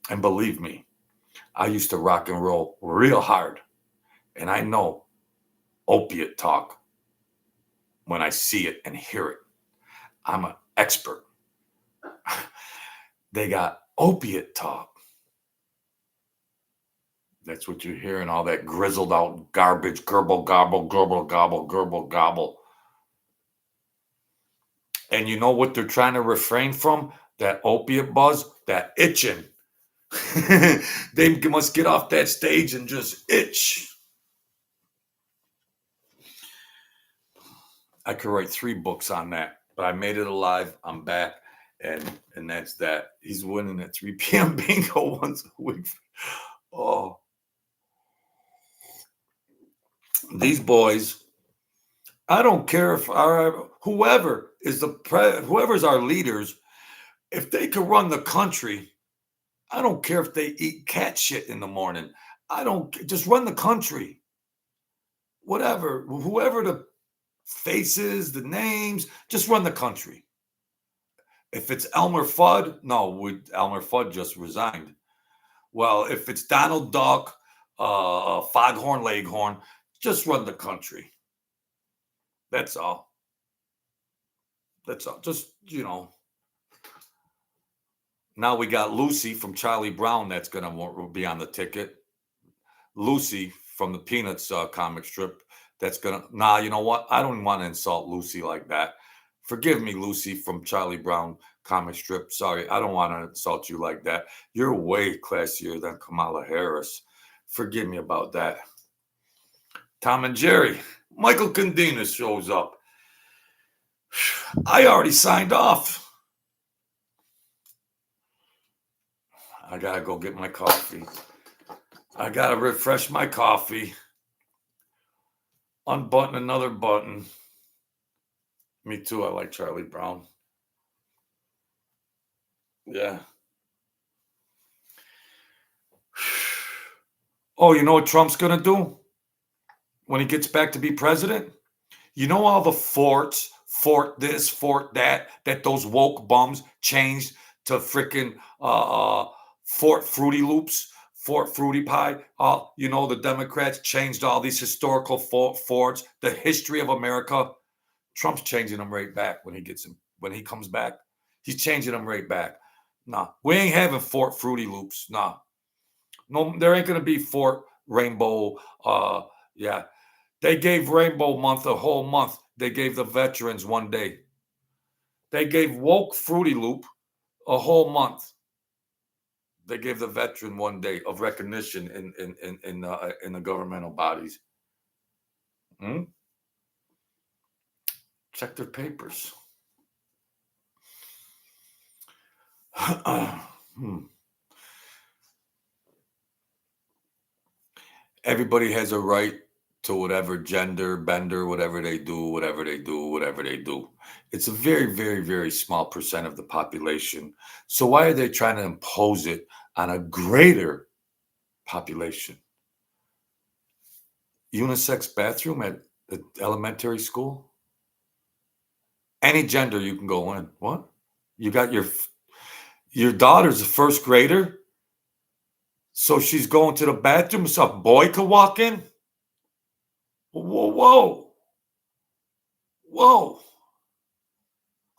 S1: And believe me, I used to rock and roll real hard. And I know opiate talk when I see it and hear it. I'm an expert. They got opiate talk. That's what you're hearing, all that grizzled out garbage, gurble, gobble, gurble, gobble, gurble, gobble. And you know what they're trying to refrain from? That opiate buzz, that itching. They must get off that stage and just itch. I could write 3 books on that, but I made it alive. I'm back, and that's that. He's winning at 3 p.m. bingo once a week. Oh, these boys. I don't care if whoever is whoever's our leaders, if they can run the country, I don't care if they eat cat shit in the morning. I don't just run the country. Whatever, whoever the faces, the names, just run the country. If it's Elmer Fudd, no, Elmer Fudd just resigned. Well, if it's Donald Duck, Foghorn Leghorn, just run the country. That's all. That's all. Just, now we got Lucy from Charlie Brown that's going to be on the ticket. Lucy from the Peanuts comic strip that's going to. Nah, you know what? I don't want to insult Lucy like that. Forgive me, Lucy from Charlie Brown comic strip. Sorry, I don't want to insult you like that. You're way classier than Kamala Harris. Forgive me about that. Tom and Jerry. Michael Condinas shows up. I already signed off. I gotta go get my coffee. I gotta refresh my coffee. Unbutton another button. Me too. I like Charlie Brown. Yeah. Oh, you know what Trump's gonna do when he gets back to be president? You know all the forts, fort this, fort that those woke bums changed to freaking Fort Fruity Loops, Fort Fruity Pie. The Democrats changed all these historical forts, the history of America. Trump's changing them right back when he comes back. He's changing them right back. Nah, we ain't having Fort Fruity Loops. Nah, no, there ain't gonna be Fort Rainbow. Yeah, they gave Rainbow Month a whole month. They gave the veterans one day. They gave woke Fruity Loop a whole month. They gave the veteran one day of recognition in the governmental bodies. Hmm? Check their papers. Everybody has a right to whatever gender, bender, whatever they do. It's a very, very, very small percent of the population. So why are they trying to impose it on a greater population? Unisex bathroom at elementary school? Any gender you can go in. What? You got your daughter's a first grader, so she's going to the bathroom so a boy could walk in? Whoa, whoa, whoa.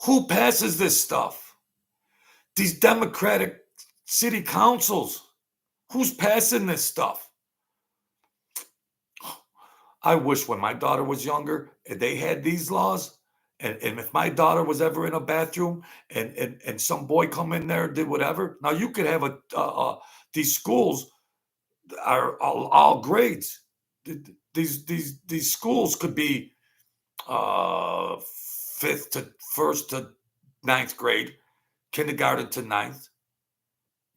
S1: Who passes this stuff? These Democratic city councils. Who's passing this stuff? I wish when my daughter was younger, they had these laws. And if my daughter was ever in a bathroom and some boy come in there and did whatever, now you could have these schools are all grades. These schools could be fifth to first to ninth grade, kindergarten to ninth.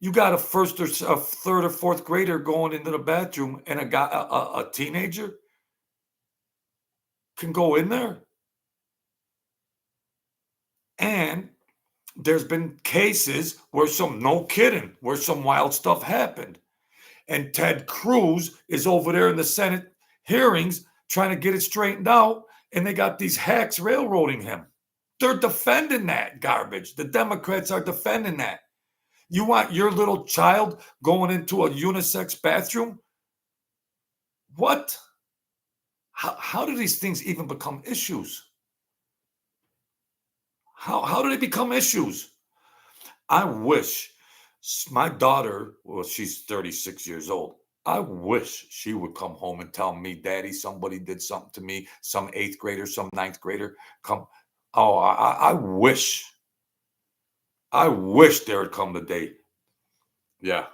S1: You got a first or a third or fourth grader going into the bathroom, and a teenager can go in there. And there's been cases where no kidding, where some wild stuff happened. And Ted Cruz is over there in the Senate hearings trying to get it straightened out. And they got these hacks railroading him. They're defending that garbage. The Democrats are defending that. You want your little child going into a unisex bathroom? What? How do these things even become issues? How do they become issues? I wish my daughter, well, she's 36 years old. I wish she would come home and tell me, Daddy, somebody did something to me, some eighth grader, some ninth grader. Come. Oh, I wish. I wish there would come the day. Yeah.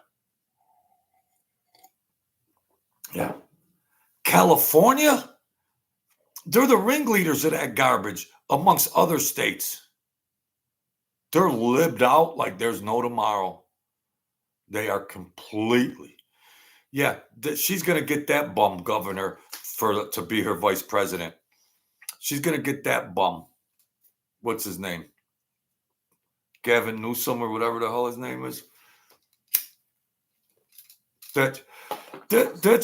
S1: Yeah. California? They're the ringleaders of that garbage amongst other states. They're lived out like there's no tomorrow. They are completely. Yeah, she's going to get that bum governor to be her vice president. She's going to get that bum. What's his name? Gavin Newsom or whatever the hell his name is. That's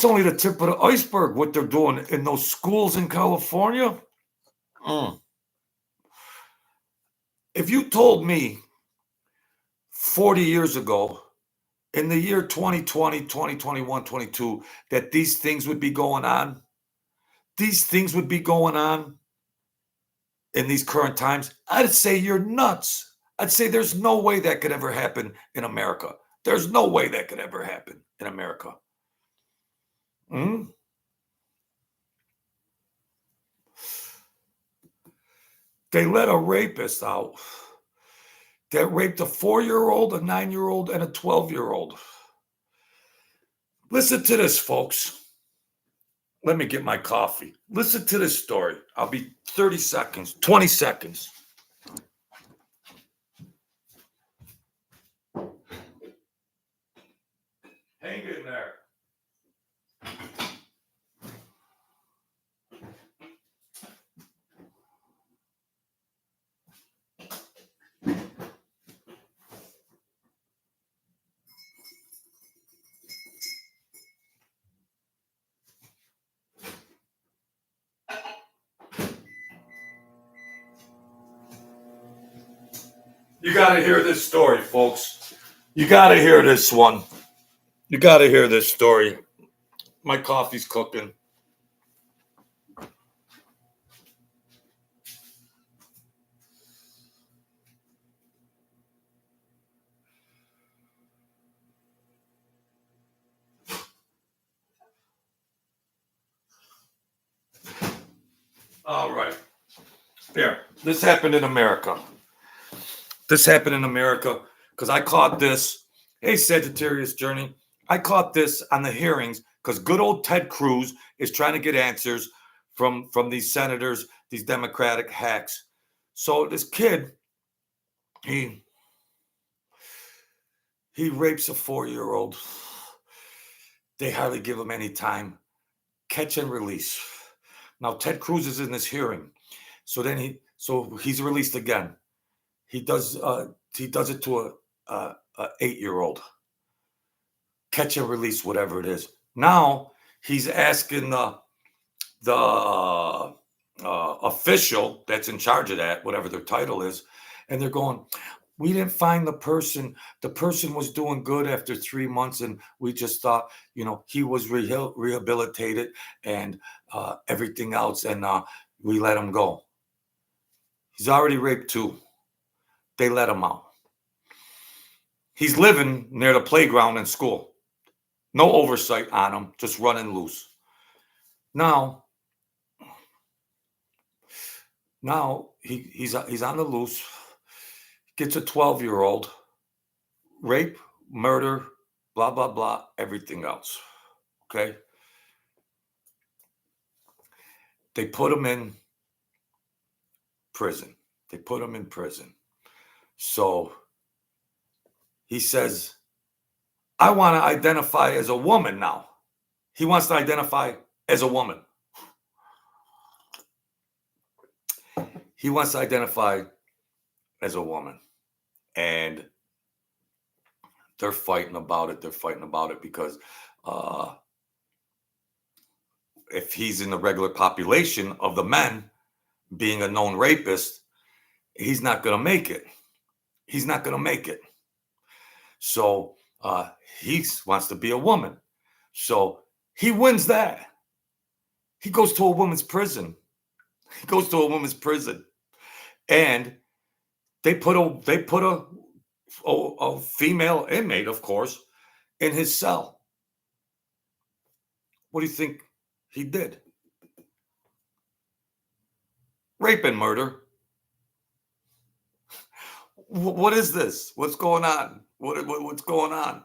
S1: only the tip of the iceberg, what they're doing in those schools in California. If you told me 40 years ago, in the year 2020, 2021, 22, that these things would be going on in these current times, I'd say you're nuts. I'd say there's no way that could ever happen in America. There's no way that could ever happen in America. They let a rapist out that raped a 4-year-old, a 9-year-old, and a 12-year-old. Listen to this, folks. Let me get my coffee. Listen to this story. I'll be 30 seconds, 20 seconds. Hang in there. You got to hear this story, folks. You got to hear this one. You got to hear this story. My coffee's cooking. All right. There. This happened in America. This happened in America because I caught this. Hey, Sagittarius Journey. I caught this on the hearings because good old Ted Cruz is trying to get answers from these senators, these Democratic hacks. So this kid, he rapes a 4-year-old. They hardly give him any time. Catch and release. Now Ted Cruz is in this hearing. So then he's released again. He does it to a 8-year-old. Catch and release, whatever it is. Now he's asking the official that's in charge of that, whatever their title is, and they're going, we didn't find the person. The person was doing good after 3 months, and we just thought, he was rehabilitated and everything else, and we let him go. He's already raped 2. They let him out. He's living near the playground in school. No oversight on him, just running loose. Now he's on the loose. Gets a 12-year-old, rape, murder, blah, blah, blah, everything else. Okay? They put him in prison. So he says, I want to identify as a woman now. He wants to identify as a woman. He wants to identify as a woman. and they're fighting about it. They're fighting about it because if he's in the regular population of the men being a known rapist, he's not going to make it. He's not going to make it. So he wants to be a woman. So he wins that. He goes to a woman's prison. He goes to a woman's prison, and they put a female inmate, of course, in his cell. What do you think he did? Rape and murder. What is this? What's going on? What's going on?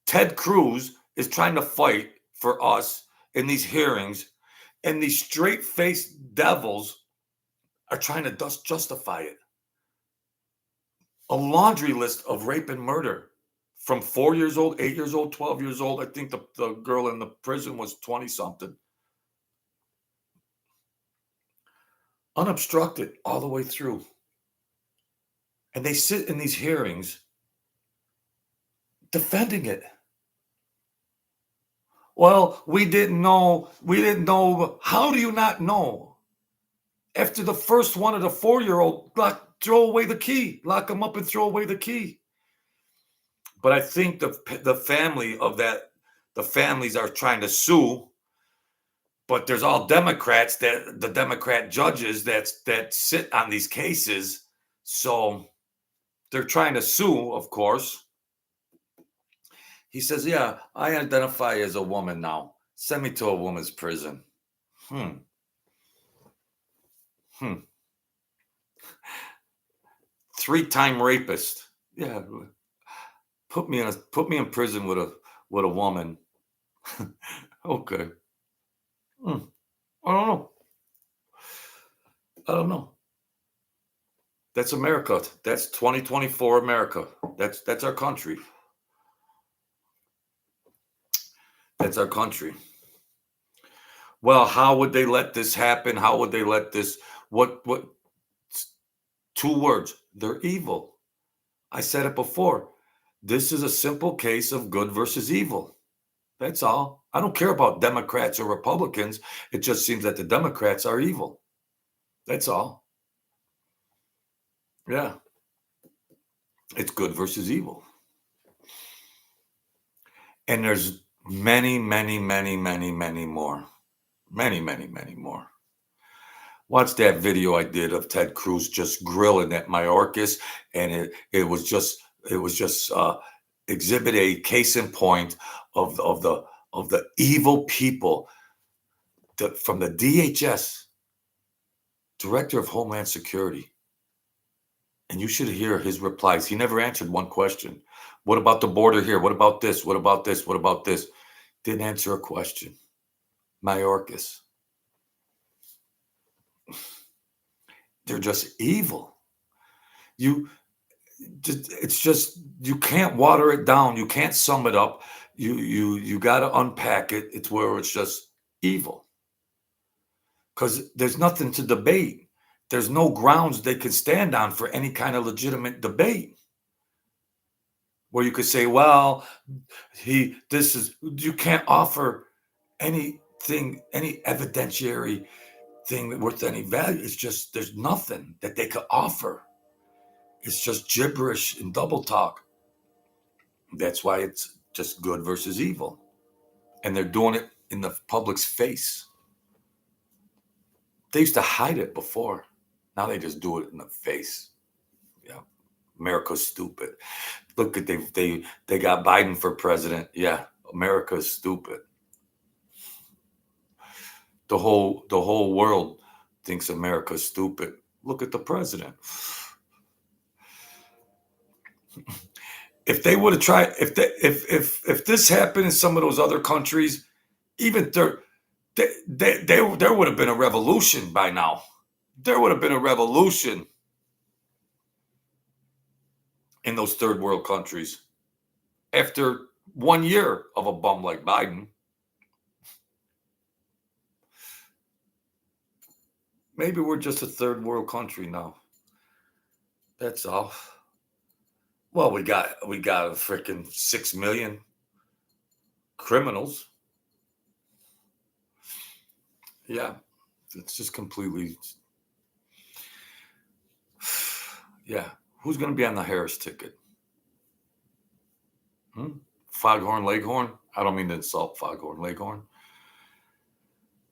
S1: Ted Cruz is trying to fight for us in these hearings, and these straight-faced devils are trying to justify it. A laundry list of rape and murder from 4 years old, 8 years old, 12 years old. I think the girl in the prison was 20-something. Unobstructed all the way through. And they sit in these hearings defending it. Well, we didn't know. We didn't know. How do you not know? After the first one of the 4-year-old, throw away the key. Lock him up and throw away the key. But I think the family of that, the families are trying to sue. But there's all Democrats, that the Democrat judges that sit on these cases. So they're trying to sue, of course. He says, yeah, I identify as a woman now. Send me to a woman's prison. 3-time rapist. Yeah. Put me in prison with a woman. Okay. I don't know. That's America. That's 2024 America. That's our country. That's our country. Well, how would they let this happen? How would they let this? What? 2 words. They're evil. I said it before. This is a simple case of good versus evil. That's all. I don't care about Democrats or Republicans. It just seems that the Democrats are evil. That's all. Yeah. It's good versus evil. And there's many, many, many, many, many more. Many, many, many more. Watch that video I did of Ted Cruz just grilling at Mayorkas, and it was just exhibit A, case in point of the evil people from the DHS, Director of Homeland Security. And you should hear his replies. He never answered one question. What about the border here? What about this? What about this? What about this? Didn't answer a question. Mayorkas. They're just evil. It's just, you can't water it down. You can't sum it up. You got to unpack it. It's where it's just evil. Because there's nothing to debate. There's no grounds they could stand on for any kind of legitimate debate. Where you could say, well, you can't offer anything, any evidentiary thing worth any value. It's just, there's nothing that they could offer. It's just gibberish and double talk. That's why it's just good versus evil. And they're doing it in the public's face. They used to hide it before. Now they just do it in the face. Yeah. America's stupid. Look at they got Biden for president. Yeah, America's stupid. The whole world thinks America's stupid. Look at the president. If they would have tried, if this happened in some of those other countries, even there would have been a revolution by now. There would have been a revolution in those third world countries after 1 year of a bum like Biden. Maybe we're just a third world country now. That's all. Well, we got a freaking 6 million criminals. Yeah, it's just completely. Yeah, who's going to be on the Harris ticket? Foghorn Leghorn. I don't mean to insult Foghorn Leghorn.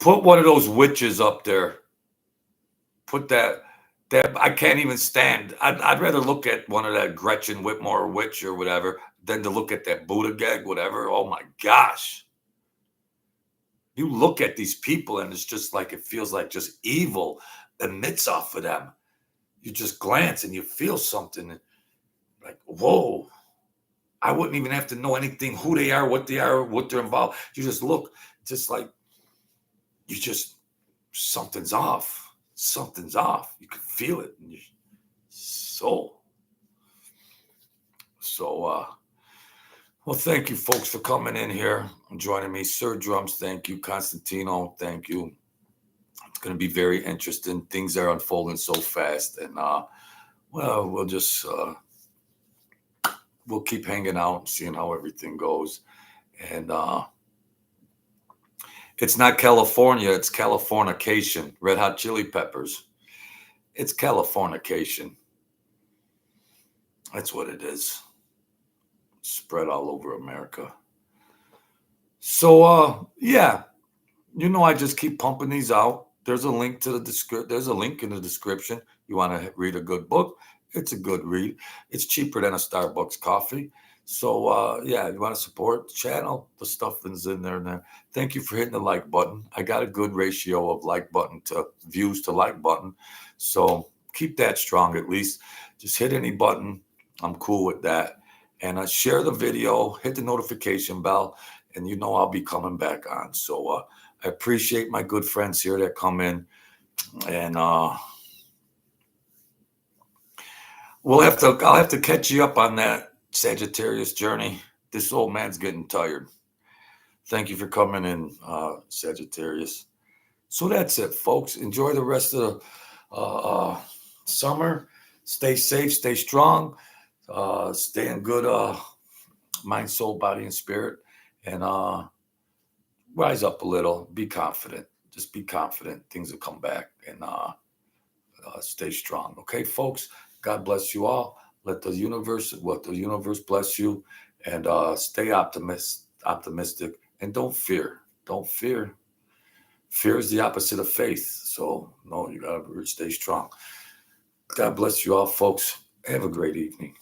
S1: Put one of those witches up there. Put that. I can't even stand. I'd rather look at one of that Gretchen Whitmore witch or whatever than to look at that Buddha gag, whatever. Oh my gosh. You look at these people and it's just like it feels like just evil emits off of them. You just glance and you feel something like, whoa. I wouldn't even have to know anything, who they are, what they're involved. You just look, just like you just something's off. Something's off. You can feel it in your soul. So well, thank you folks for coming in here and joining me. Sir Drums, thank you. Constantino, thank you. It's going to be very interesting. Things are unfolding so fast, and well, we'll just we'll keep hanging out, seeing how everything goes. And it's not California, it's Californication. Red Hot Chili Peppers. It's Californication. That's what it is. Spread all over America. So yeah, I just keep pumping these out. There's a link to there's a link in the description. You want to read a good book? It's a good read. It's cheaper than a Starbucks coffee. So yeah, you want to support the channel, the stuff is in there. Thank you for hitting the like button. I got a good ratio of like button to views to like button. So keep that strong at least. Just hit any button. I'm cool with that. And share the video, hit the notification bell, and I'll be coming back on. So I appreciate my good friends here that come in. And I'll have to catch you up on that Sagittarius journey. This old man's getting tired. Thank you for coming in, Sagittarius. So that's it, folks. Enjoy the rest of the summer. Stay safe, stay strong, stay in good mind, soul, body, and spirit. And rise up a little. Be confident. Just be confident. Things will come back. And stay strong. Okay, folks? God bless you all. Let the universe bless you, and stay optimistic, and don't fear. Don't fear. Fear is the opposite of faith. So no, you gotta stay strong. God bless you all, folks. Have a great evening.